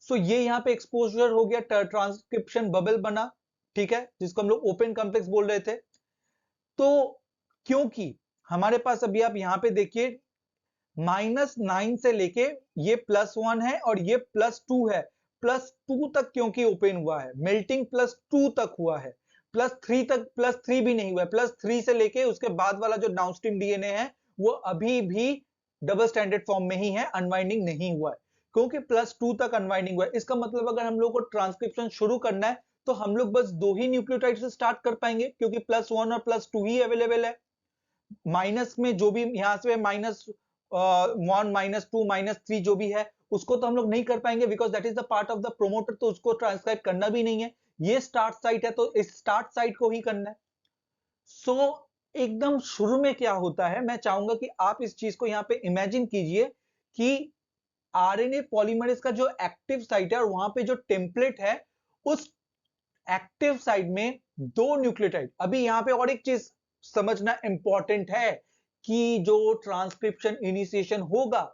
सो ये यहाँ पे एक्सपोजर हो गया, ट्रांसक्रिप्शन बबल बना, ठीक है, जिसको हम लोग ओपन कॉम्प्लेक्स बोल रहे थे। तो क्योंकि हमारे पास अभी आप यहाँ पे देखिए -9 से लेके ये +1 है और ये +2 है, +2 तक क्योंकि ओपन हुआ है, मेल्टिंग +2 तक हुआ है, +3 तक, +3 भी नहीं हुआ है, +3 से लेके उसके बाद वाला जो डाउनस्ट्रीम डीएनए है वो अभी भी डबल स्टैंडर्ड फॉर्म में ही है, अनवाइंडिंग नहीं हुआ है, क्योंकि +2 तक अनवाइंडिंग हुआ है। इसका मतलब अगर हम लोग को ट्रांसक्रिप्शन शुरू करना है तो हम लोग बस 2 ही न्यूक्लियोटाइड से स्टार्ट कर पाएंगे, क्योंकि +1 और +2 ही अवेलेबल है। माइनस में जो भी यहाँ से -1 -2 -3 जो भी है उसको तो हम लोग नहीं कर पाएंगे, because that is the part of the promoter, तो उसको ट्रांसक्राइब करना भी नहीं है। ये स्टार्ट साइट है तो इस स्टार्ट साइट को ही करना है। सो एकदम शुरू में क्या होता है, मैं चाहूंगा कि आप इस चीज को यहाँ पे इमेजिन कीजिए कि आरएनए पॉलीमरेज का जो एक्टिव साइट है और वहां पे जो टेम्पलेट है, उस एक्टिव साइट में 2 न्यूक्लियोटाइड। अभी यहाँ पे और एक चीज समझना इंपॉर्टेंट है कि जो ट्रांसक्रिप्शन इनिशिएशन होगा,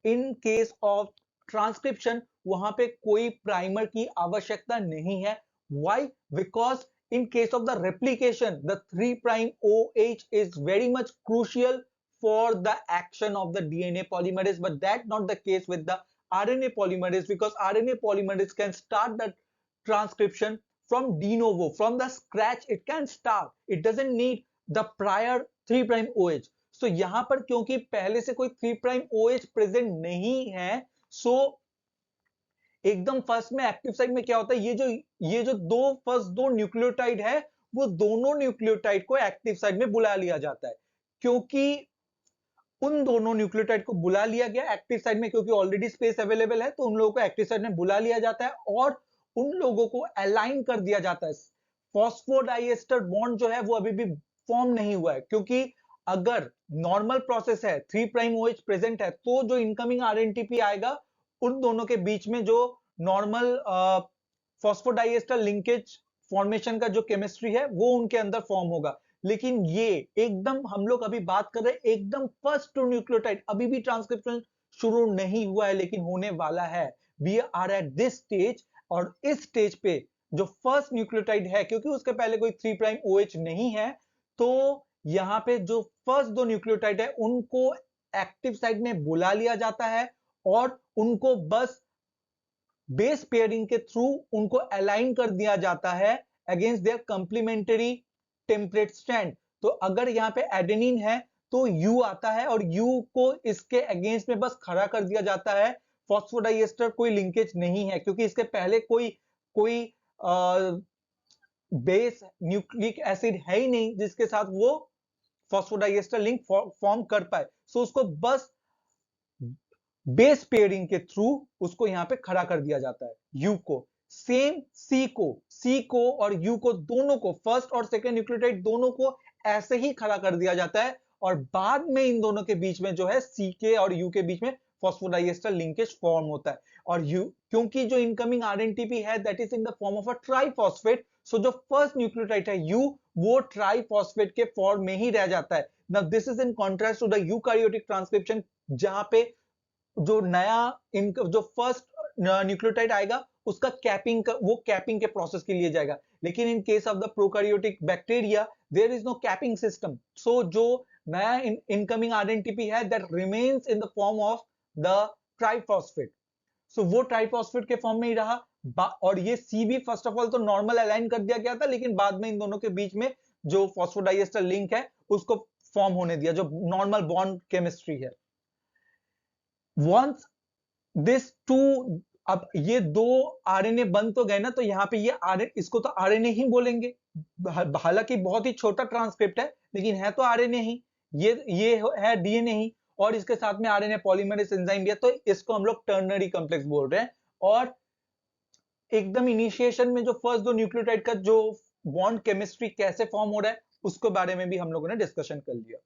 इन केस ऑफ ट्रांसक्रिप्शन वहां पे कोई प्राइमर की आवश्यकता नहीं है। Why? Because in case of the replication, the 3' OH is very much crucial for the action of the DNA polymerase, but that not the case with the RNA polymerase, because RNA polymerase can start the transcription from de novo, from the scratch it can start, it doesn't need the prior 3' OH. So यहां पर क्योंकि पहले से कोई 3' OH प्रेजेंट नहीं है, so एकदम फर्स्ट में एक्टिव साइट में क्या होता है, ये जो फर्स्ट दो न्यूक्लियोटाइड है वो दोनों न्यूक्लियोटाइड को एक्टिव साइट में बुला लिया जाता है। क्योंकि उन दोनों न्यूक्लियोटाइड को बुला लिया गया एक्टिव साइट में, क्योंकि ऑलरेडी स्पेस अवेलेबल है, तो उन लोगों को एक्टिव साइट में बुला लिया जाता है और उन लोगों को अलाइन कर दिया जाता है। फॉस्फोडाइएस्टर बॉन्ड जो है वो अभी भी फॉर्म नहीं हुआ है, क्योंकि अगर नॉर्मल प्रोसेस है, 3' OH प्रेजेंट है, तो जो इनकमिंग आरएनटीपी आएगा उन दोनों के बीच में जो नॉर्मल फॉस्फोडाइएस्टर लिंकेज फॉर्मेशन का जो केमिस्ट्री है वो उनके अंदर फॉर्म होगा। लेकिन ये एकदम हम लोग अभी बात कर रहे हैं एकदम फर्स्ट टू न्यूक्लियोटाइड, अभी भी ट्रांसक्रिप्शन शुरू नहीं हुआ है लेकिन होने वाला है। We are at this stage, और इस स्टेज पे जो फर्स्ट न्यूक्लियोटाइड है, क्योंकि उसके पहले कोई 3' OH नहीं है, तो यहां पे जो फर्स्ट दो न्यूक्लियोटाइड है उनको एक्टिव साइट में बुला लिया जाता है और उनको बस बेस पेयरिंग के थ्रू उनको अलाइन कर दिया जाता है against their complementary template strand. तो अगर यहाँ पे एडेनिन है तो यू आता है और यू को इसके अगेंस्ट में बस खड़ा कर दिया जाता है। फॉस्फोडाइएस्टर कोई लिंकेज नहीं है, क्योंकि इसके पहले कोई बेस न्यूक्लिक एसिड है ही नहीं जिसके साथ वो फॉस्फोडाइएस्टर लिंक फॉर्म कर पाए। सो उसको बस बेस पेयरिंग के थ्रू उसको यहां पे खड़ा कर दिया जाता है यू को। सेम सी को और यू को, दोनों को, फर्स्ट और सेकेंड न्यूक्लियोटाइड दोनों को ऐसे ही खड़ा कर दिया जाता है और बाद में इन दोनों के बीच में जो है सी के और यू के बीच में फॉस्फोडाइएस्टर लिंकेज फॉर्म होता है। और क्योंकि जो इनकमिंग आरएनटीपी है that is in the form of a triphosphate, so जो फर्स्ट न्यूक्लियोटाइड है यू, वो ट्राइफॉस्फेट के फॉर्म में ही रह जाता है। Now this is in contrast to the eukaryotic transcription, जहां पे जो नया जो फर्स्ट न्यूक्लियोटाइड आएगा उसका कैपिंग वो कैपिंग के प्रोसेस के लिए जाएगा। लेकिन in case of the prokaryotic bacteria there is no capping system, so जो नया इनकमिंग आरएनटीपी है that remains in the form of the triphosphate. So वो ट्राइफॉस्फेट के फॉर्म में ही रहा। और ये सी भी फर्स्ट ऑफ ऑल तो नॉर्मल अलाइन कर दिया गया था, लेकिन बाद में इन दोनों के बीच में जो फॉस्फोडाइएस्टर लिंक है उसको फॉर्म होने दिया, जो नॉर्मल बॉन्ड केमिस्ट्री है। वंस दिस टू, अब ये दो आरएनए बन तो गए ना, तो यहाँ पे ये आरएनए, इसको तो आरएनए ही बोलेंगे, हालांकि बहुत ही छोटा ट्रांसक्रिप्ट है लेकिन है तो आरएनए ही। ये है डीएनए ही, और इसके साथ में आरएनए पॉलीमरेज एंजाइम भी है, तो इसको हम लोग टर्नरी कॉम्प्लेक्स बोल रहे हैं। और एकदम इनिशिएशन में जो फर्स्ट दो न्यूक्लियोटाइड का जो बॉन्ड केमिस्ट्री कैसे फॉर्म हो रहा है उसके बारे में भी हम लोगों ने डिस्कशन कर लिया।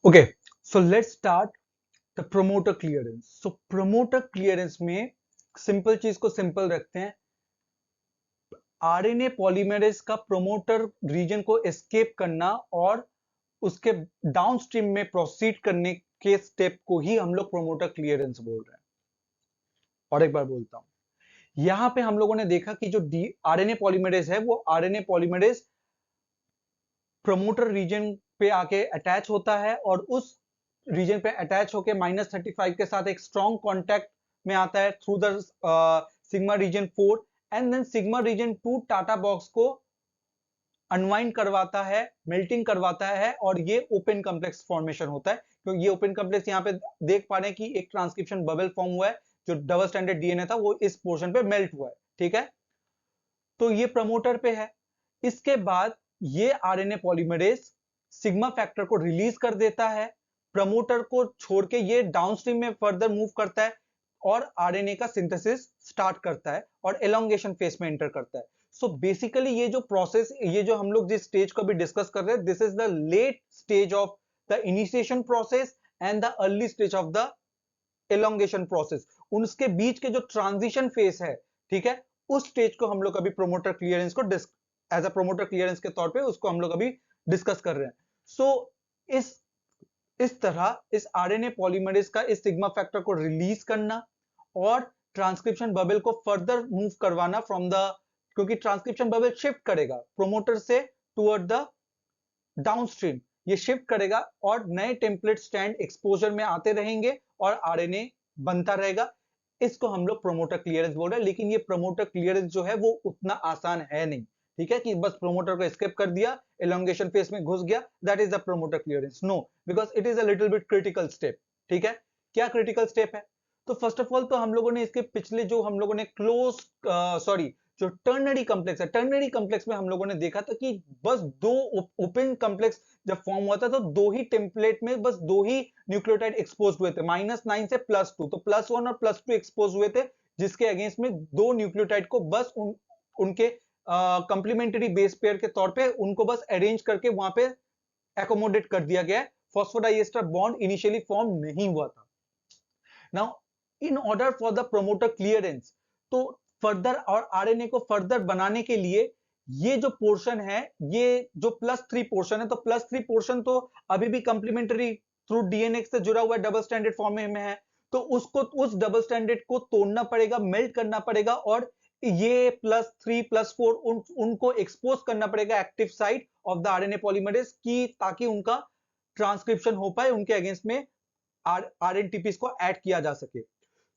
Okay, so let's start the promoter clearance. So promoter clearance में सिंपल चीज को सिंपल रखते हैं, आरएनए पॉलीमरेज का प्रोमोटर रीजन को एस्केप करना और उसके डाउनस्ट्रीम में प्रोसीड करने के स्टेप को ही हम लोग प्रोमोटर क्लियरेंस बोल रहे हैं। और एक बार बोलता हूं, यहां पे हम लोगों ने देखा कि जो आरएनए पॉलीमरेज है वो आरएनए पॉलीमरेज प्रोमोटर रीजन पे आके अटैच होता है, और उस रीजन पे अटैच होके -35 के साथ एक स्ट्रॉन्ग कॉन्टैक्ट में आता है through the sigma region 4, and then sigma region 2 TATA box को अनवाइंड करवाता है, मेल्टिंग करवाता है, और ये ओपन कॉम्प्लेक्स फॉर्मेशन होता है। क्योंकि ये ओपन कॉम्प्लेक्स यहाँ पे देख पा रहे हैं कि एक ट्रांसक्रिप्शन बबल फॉर्म हुआ है, जो डबल स्टैंडर्ड डीएनए था वो इस पोर्शन पे मेल्ट हुआ है, ठीक है। तो ये प्रमोटर पे है। इसके बाद ये आरएनए पॉलीमरेज सिग्मा फैक्टर को रिलीज कर देता है, प्रमोटर को छोड़ के ये डाउनस्ट्रीम में फर्दर मूव करता है और आरएनए का सिंथेसिस स्टार्ट करता है और एलोंगेशन फेज में एंटर करता है। सो बेसिकली ये जो प्रोसेस, ये जो हम लोग जिस स्टेज को भी डिस्कस कर रहे हैं, this is the late stage of the initiation process and the early stage of the elongation process. उसके बीच के जो ट्रांजिशन फेज है, ठीक है, उस स्टेज को हम लोग अभी प्रोमोटर क्लियरेंस को एज अ प्रोमोटर क्लियरेंस के तौर पे उसको हम लोग अभी डिस्कस कर रहे हैं। सो इस तरह इस आरएनए पॉलीमरेज का इस सिग्मा फैक्टर को रिलीज करना और ट्रांसक्रिप्शन बबल को फर्दर मूव करवाना फ्रॉम द, क्योंकि ट्रांसक्रिप्शन बबल शिफ्ट करेगा प्रोमोटर से टुवर्ड द डाउनस्ट्रीम, ये शिफ्ट करेगा और नए टेम्पलेट स्टैंड एक्सपोजर में आते रहेंगे और आरएनए बनता रहेगा। इसको हम लोग प्रोमोटर क्लियरेंस बोल रहे हैं। लेकिन ये प्रोमोटर क्लियरेंस जो है वो उतना आसान है नहीं, ठीक है, कि बस प्रोमोटर को एस्केप कर दिया, एलोंगेशन फेज में घुस गया, that is the promoter clearance. No, because it is a little bit critical step, ठीक है। क्या क्रिटिकल स्टेप है? तो फर्स्ट ऑफ ऑल तो हम लोगों ने इसके पिछले जो हम लोगों ने जो टर्नरी कॉम्प्लेक्स है, टर्नरी कॉम्प्लेक्स में हम लोगों ने देखा था कि बस दो ओपन कॉम्प्लेक्स जब फॉर्म हुआ था तो दो ही टेम्पलेट में बस दो ही न्यूक्लियोटाइड एक्सपोज हुए थे, -9 से +2, तो +1 और +2 एक्सपोज हुए थे, जिसके अगेंस्ट में दो न्यूक्लियोटाइड को बस उनके कंप्लीमेंट्री बेस पेयर के तौर पे उनको बस अरेंज करके वहां पे एकोमोडेट कर दिया गया। फॉस्फोडाइएस्टर बॉन्ड इनिशियली फॉर्म नहीं हुआ था। Now in order for the promoter clearance, तो फर्दर और आरएनए को फर्दर बनाने के लिए ये जो पोर्शन है, ये जो +3 पोर्शन है, तो +3 पोर्शन तो अभी भी कंप्लीमेंट्री थ्रू डीएनए से जुड़ा हुआ डबल स्टैंडर्ड फॉर्म में है, तो उसको उस डबल स्टैंडर्ड को तोड़ना पड़ेगा, मेल्ट करना पड़ेगा, और ये +3 +4 उनको एक्सपोज करना पड़ेगा active site of the RNA polymerase की, ताकि उनका ट्रांसक्रिप्शन हो पाए, उनके अगेंस्ट में आरएनटीपीस को ऐड किया जा सके।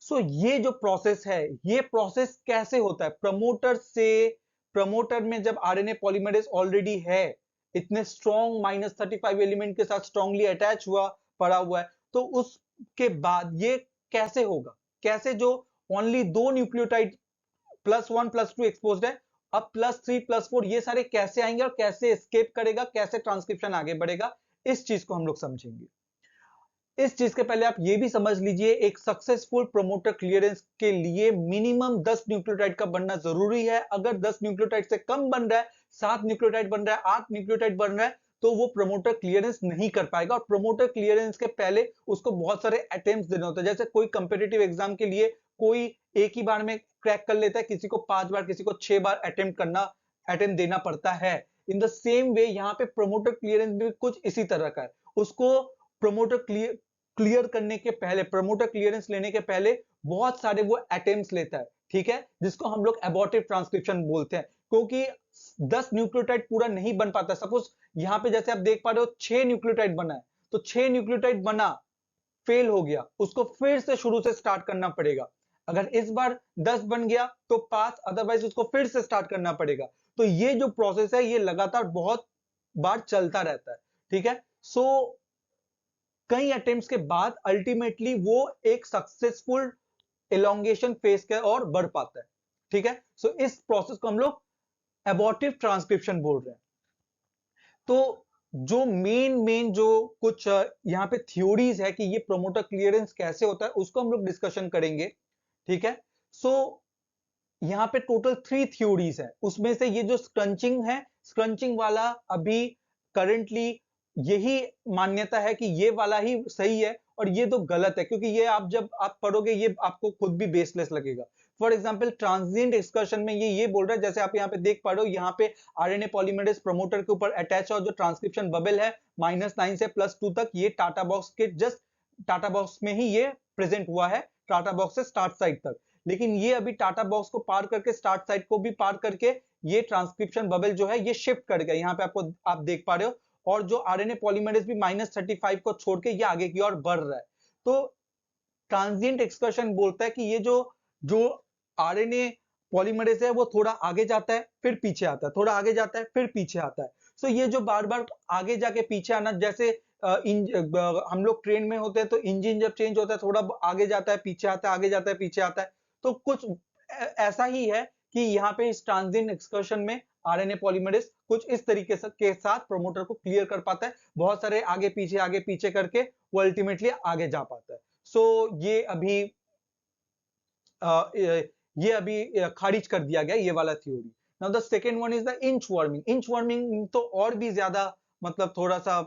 सो ये जो प्रोसेस है, ये प्रोसेस कैसे होता है? प्रमोटर से, प्रमोटर में जब आरएनए पॉलीमरेज ऑलरेडी है, इतने स्ट्रॉन्ग -35 एलिमेंट के साथ स्ट्रांगली अटैच हुआ पड़ा हुआ है, तो उसके बाद ये कैसे होगा? कैसे जो ओनली दो न्यूक्लियोटाइड +1 +2 एक्सपोज्ड है, अब +3 +4 ये सारे कैसे आएंगे और कैसे एस्केप करेगा, कैसे ट्रांसक्रिप्शन आगे बढ़ेगा, इस चीज को हम लोग समझेंगे। इस चीज के पहले आप ये भी समझ लीजिए, एक सक्सेसफुल प्रोमोटर क्लियरेंस के लिए मिनिमम 10 न्यूक्लियोटाइड का बनना जरूरी है। अगर 10 न्यूक्लियोटाइड से कम बन रहा है, 7 न्यूक्लियोटाइड बन रहा है, 8 न्यूक्लियोटाइड बन रहा है, तो वो प्रमोटर क्लियरेंस नहीं कर पाएगा, और प्रमोटर क्लियरेंस के पहले उसको बहुत सारे अटेम्प्ट्स देने होते हैं। जैसे कोई कंपिटिटिव एग्जाम के लिए कोई एक ही बार में क्रैक कर लेता है, किसी को 5 बार, किसी को 6 बार अटेम्प्ट देना पड़ता है। इन द सेम वे यहाँ पे प्रमोटर क्लियरेंस भी कुछ इसी तरह का है। उसको प्रमोटर क्लियर करने के पहले, प्रमोटर क्लियरेंस लेने के पहले बहुत सारे वो अटेम्प्ट्स लेता है, ठीक है, जिसको हम लोग एबॉर्टिव ट्रांसक्रिप्शन बोलते हैं, क्योंकि 10 न्यूक्लियोटाइड पूरा नहीं बन पाता। सपोज यहाँ पे जैसे आप देख पा रहे हो 6 न्यूक्लियोटाइड बना है, तो 6 न्यूक्लियोटाइड बना, फेल हो गया, उसको फिर से शुरू से स्टार्ट करना पड़ेगा। अगर इस बार 10 बन गया तो पास, अदरवाइज उसको फिर से स्टार्ट करना पड़ेगा। तो ये जो प्रोसेस है ये लगातार बहुत बार चलता रहता है, ठीक है। सो कई अटेम्प्ट्स के बाद अल्टीमेटली वो एक सक्सेसफुल एलोंगेशन फेज के और बढ़ पाता है, ठीक है। सो इस प्रोसेस को हम लोग एबॉर्टिव ट्रांसक्रिप्शन बोल रहे हैं। तो जो मेन जो कुछ यहाँ पे थ्योरीज है कि ये प्रोमोटर क्लियरेंस कैसे होता है, उसको हम लोग डिस्कशन करेंगे, ठीक है। सो यहाँ पे टोटल 3 थ्योरीज है, उसमें से ये जो स्क्रंचिंग है, स्क्रंचिंग वाला अभी करंटली यही मान्यता है कि ये वाला ही सही है, और ये तो गलत है, क्योंकि ये आप जब आप पढ़ोगे ये आपको खुद भी बेसलेस लगेगा। फॉर एग्जाम्पल ट्रांजिएंट एक्सकर्शन में ये बोल रहा है, जैसे आप यहाँ पे देख पा रहे हो, यहाँ पे आरएनए पॉलीमरेज प्रमोटर के ऊपर अटैच है, और जो ट्रांसक्रिप्शन बबल है -9 से +2 तक, ये टाटा बॉक्स के जस्ट टाटा बॉक्स में ही ये प्रेजेंट हुआ है, टाटा बॉक्स से स्टार्ट साइड तक। लेकिन ये अभी टाटा बॉक्स को पार करके, स्टार्ट साइड को भी पार करके, ये ट्रांसक्रिप्शन बबल जो है ये शिफ्ट कर गया, यहाँ पे आप देख पा रहे हो। और जो आरएनए पॉलीमरेज भी -35 को छोड़ के ये आगे की ओर बढ़ रहा है। तो ट्रांजिएंट एक्सकर्शन बोलता है कि ये जो आरएनए पॉलीमरेज है वो थोड़ा आगे जाता है, फिर पीछे आता है, थोड़ा आगे जाता है, फिर पीछे आता है। सो ये जो बार बार आगे जाके पीछे आना, जैसे हम लोग ट्रेन में होते हैं तो इंजन जब चेंज होता है, थोड़ा आगे जाता है, पीछे आता है, आगे जाता है, पीछे आता है। तो कुछ ऐसा ही है कि यहाँ पे इस ट्रांजिएंट एक्सकर्शन में आरएनए पॉलीमरेज कुछ इस तरीके से के साथ प्रमोटर को क्लियर कर पाता है, बहुत सारे आगे पीछे करके वो अल्टीमेटली आगे जा पाता है। सो ये अभी खारिज कर दिया गया ये वाला theory. Now the second one is the inch worming. Inch worming तो और भी ज्यादा मतलब थोड़ा सा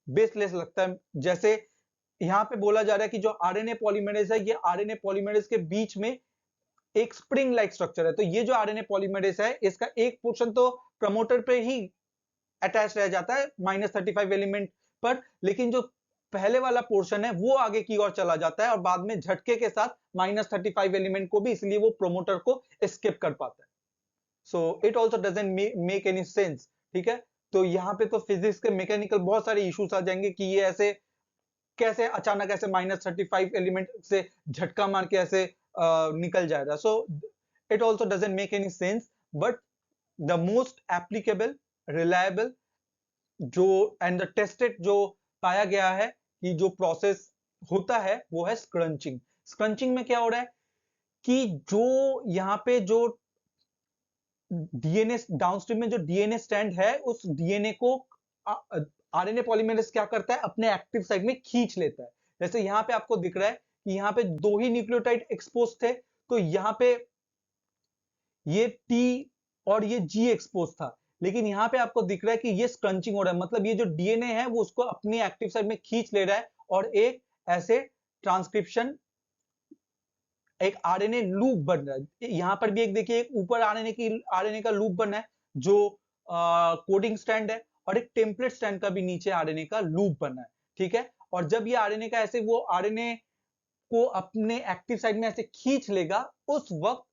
बेसलेस लगता है। जैसे यहाँ पे बोला जा रहा है कि जो आरएनए पॉलीमरेज है, ये आरएनए पॉलीमरेज के बीच में एक स्प्रिंग लाइक स्ट्रक्चर है। तो ये जो आरएनए पॉलीमरेज है, इसका एक पोर्शन तो प्रमोटर पे ही अटैच रह जाता है -35 एलिमेंट पर, लेकिन जो पहले वाला पोर्शन है वो आगे की ओर चला जाता है, और बाद में झटके के साथ -35 एलिमेंट को भी, इसलिए वो प्रमोटर को स्किप कर पाता है। So it also doesn't make any sense, ठीक है। तो यहाँ पे तो फिजिक्स के मैकेनिकल बहुत सारे इश्यूज आ जाएंगे कि ये ऐसे कैसे अचानक ऐसे -35 एलिमेंट से झटका मार के ऐसे निकल जाएगा। So it also doesn't make any sense, but the most applicable, reliable जो एंड द टेस्टेड जो पाया गया है कि जो प्रोसेस होता है वो है स्क्रंचिंग। स्क्रंचिंग में क्या हो रहा है कि जो यहाँ पे जो डीएनए डाउनस्ट्रीम में जो डीएनए स्टैंड है, उस डीएनए को आरएनए पॉलीमरेज क्या करता है, अपने एक्टिव साइड में खींच लेता है। जैसे यहाँ पे आपको दिख रहा है कि यहाँ पे 2 ही न्यूक्लियोटाइड एक्सपोज थे, तो यहाँ पे ये टी और ये जी एक्सपोज था, लेकिन यहाँ पे आपको दिख रहा है कि ये स्क्रंचिंग हो रहा है, मतलब ये जो डीएनए है वो उसको अपनी एक्टिव साइड में खींच ले रहा है, और एक ऐसे ट्रांसक्रिप्शन, एक आरएनए लूप बन रहा है। यहाँ पर भी एक देखिए, एक ऊपर आरएनए का लूप बना है जो कोडिंग स्टैंड है, और एक टेम्पलेट स्टैंड का भी नीचे आरएनए का लूप बना है, ठीक है। और जब ये आरएनए का ऐसे वो आरएनए को अपने एक्टिव साइड में ऐसे खींच लेगा, उस वक्त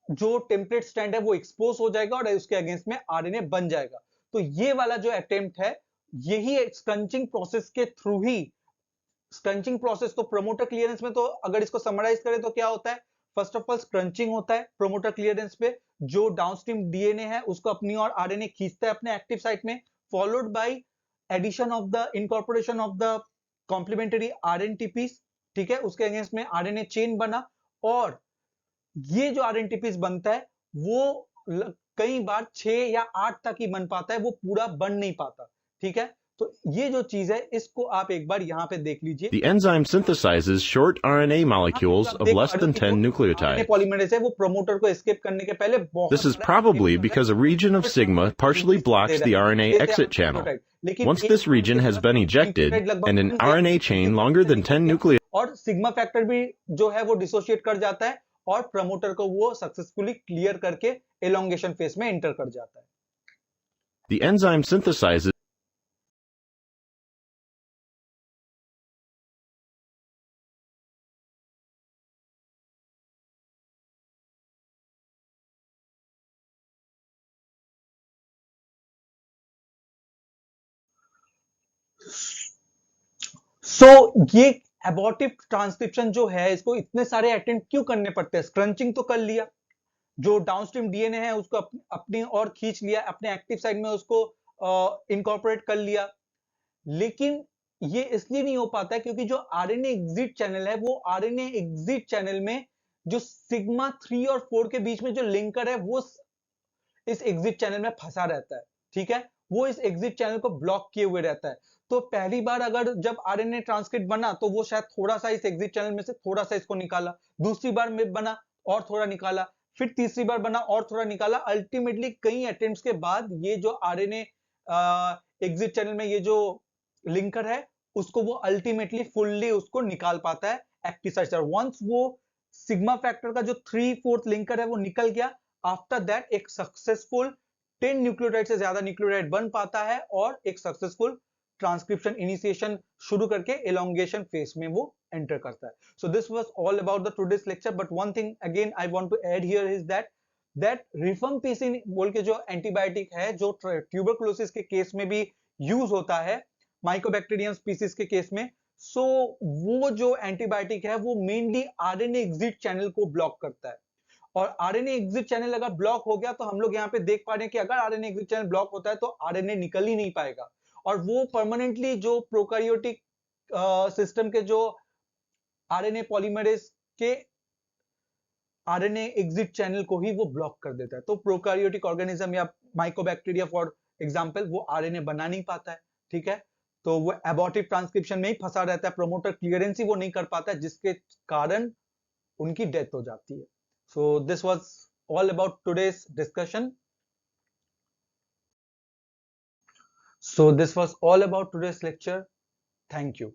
जो टेम्पलेट स्टैंड है वो एक्सपोज हो जाएगा और उसके अगेंस्ट में आरएनए बन जाएगा। तो ये वाला जो अटेम्प्ट है, यही स्क्रंचिंग प्रोसेस के थ्रू ही, स्क्रंचिंग प्रोसेस तो प्रमोटर क्लियरेंस में, तो अगर इसको समराइज करें तो क्या होता है, फर्स्ट ऑफ ऑल स्क्रंचिंग होता है प्रमोटर क्लियरेंस पे, जो डाउनस्ट्रीम डीएनए है उसको अपनी और आरएनए खींचता है अपने एक्टिव साइट में, followed by addition of the incorporation of the complementary RNTPs, ठीक है, उसके अगेंस्ट में आरएनए चेन बना, और ये जो आरएनटीपीस बनता है वो कई बार 6 या 8 तक ही बन पाता है, वो पूरा बन नहीं पाता, ठीक है। तो ये जो चीज है इसको आप एक बार यहाँ पे देख लीजिए। The enzyme synthesizes short RNA molecules of less than 10 nucleotides. Polymerase है वो प्रोमोटर को एस्केप करने के पहले बहुत This is probably because a region of sigma partially blocks the RNA exit channel. Once this region has been ejected, and an RNA chain longer than 10 nucleotides और सिग्मा फैक्टर भी जो है वो डिसोशिएट कर जाता है और प्रमोटर को वो सक्सेसफुली क्लियर करके एलोंगेशन फेज में एंटर कर जाता है। The enzyme synthesizes ये एबॉर्टिव ट्रांसक्रिप्शन जो है इसको इतने सारे अटेम्प्ट क्यों करने पड़ते हैं? स्क्रंचिंग तो कर लिया, जो डाउनस्ट्रीम डीएनए है उसको अपनी और खींच लिया, अपने एक्टिव साइड में उसको इनकॉर्पोरेट कर लिया, लेकिन ये इसलिए नहीं हो पाता है क्योंकि जो आरएनए एग्जिट चैनल है वो आरएनए एग्जिट चैनल में जो सिग्मा 3 और 4 के बीच में जो लिंकर है वो इस एग्जिट चैनल में फंसा रहता है। ठीक है, वो इस एग्जिट चैनल को ब्लॉक किए हुए रहता है। तो पहली बार अगर जब आरएनए ट्रांसक्रिप्ट बना तो वो शायद थोड़ा सा इस एग्जिट चैनल में से थोड़ा सा इसको निकाला, दूसरी बार में बना और थोड़ा निकाला, फिर तीसरी बार बना और थोड़ा निकाला। अल्टीमेटली कई अटेम्प्ट्स के बाद ये जो आरएनए एग्जिट चैनल में ये जो लिंकर है उसको वो अल्टीमेटली फुल्ली उसको निकाल पाता है एक्टिव साइट से। वंस वो सिग्मा फैक्टर का जो 3/4 लिंकर है वो निकल गया, आफ्टर दैट एक सक्सेसफुल 10 न्यूक्लियोटाइड से ज्यादा न्यूक्लियोटाइड बन पाता है और एक सक्सेसफुल ट्रांसक्रिप्शन इनिशिएशन शुरू करके एलोंगेशन फेज में वो एंटर करता है। So this was all about the today's lecture, but one thing again I want to add here is that rifampicin बोल के जो एंटीबायोटिक है जो ट्यूबरकुलोसिस के केस में भी यूज होता है माइकोबैक्टीरियम स्पीसीज के केस में, सो वो जो एंटीबायोटिक है वो मेनली आरएनए एग्जिट चैनल को ब्लॉक करता है। और आरएनए एग्जिट चैनल अगर ब्लॉक हो गया तो हम लोग यहाँ पे देख पा रहे हैं कि अगर आरएनए एग्जिट चैनल ब्लॉक होता है तो आरएनए निकल ही नहीं पाएगा और वो परमानेंटली जो प्रोकैरियोटिक सिस्टम के जो आरएनए पॉलीमरेज के आरएनए एग्जिट चैनल को ही वो ब्लॉक कर देता है। तो प्रोकैरियोटिक ऑर्गेनिज्म या माइकोबैक्टीरिया फॉर एग्जांपल वो आरएनए बना नहीं पाता है। ठीक है, तो वो एबॉर्टिव ट्रांसक्रिप्शन में ही फंसा रहता है, प्रोमोटर क्लियरेंस ही वो नहीं कर पाता है जिसके कारण उनकी डेथ हो जाती है। So this was all about today's discussion. So this was all about today's lecture. Thank you.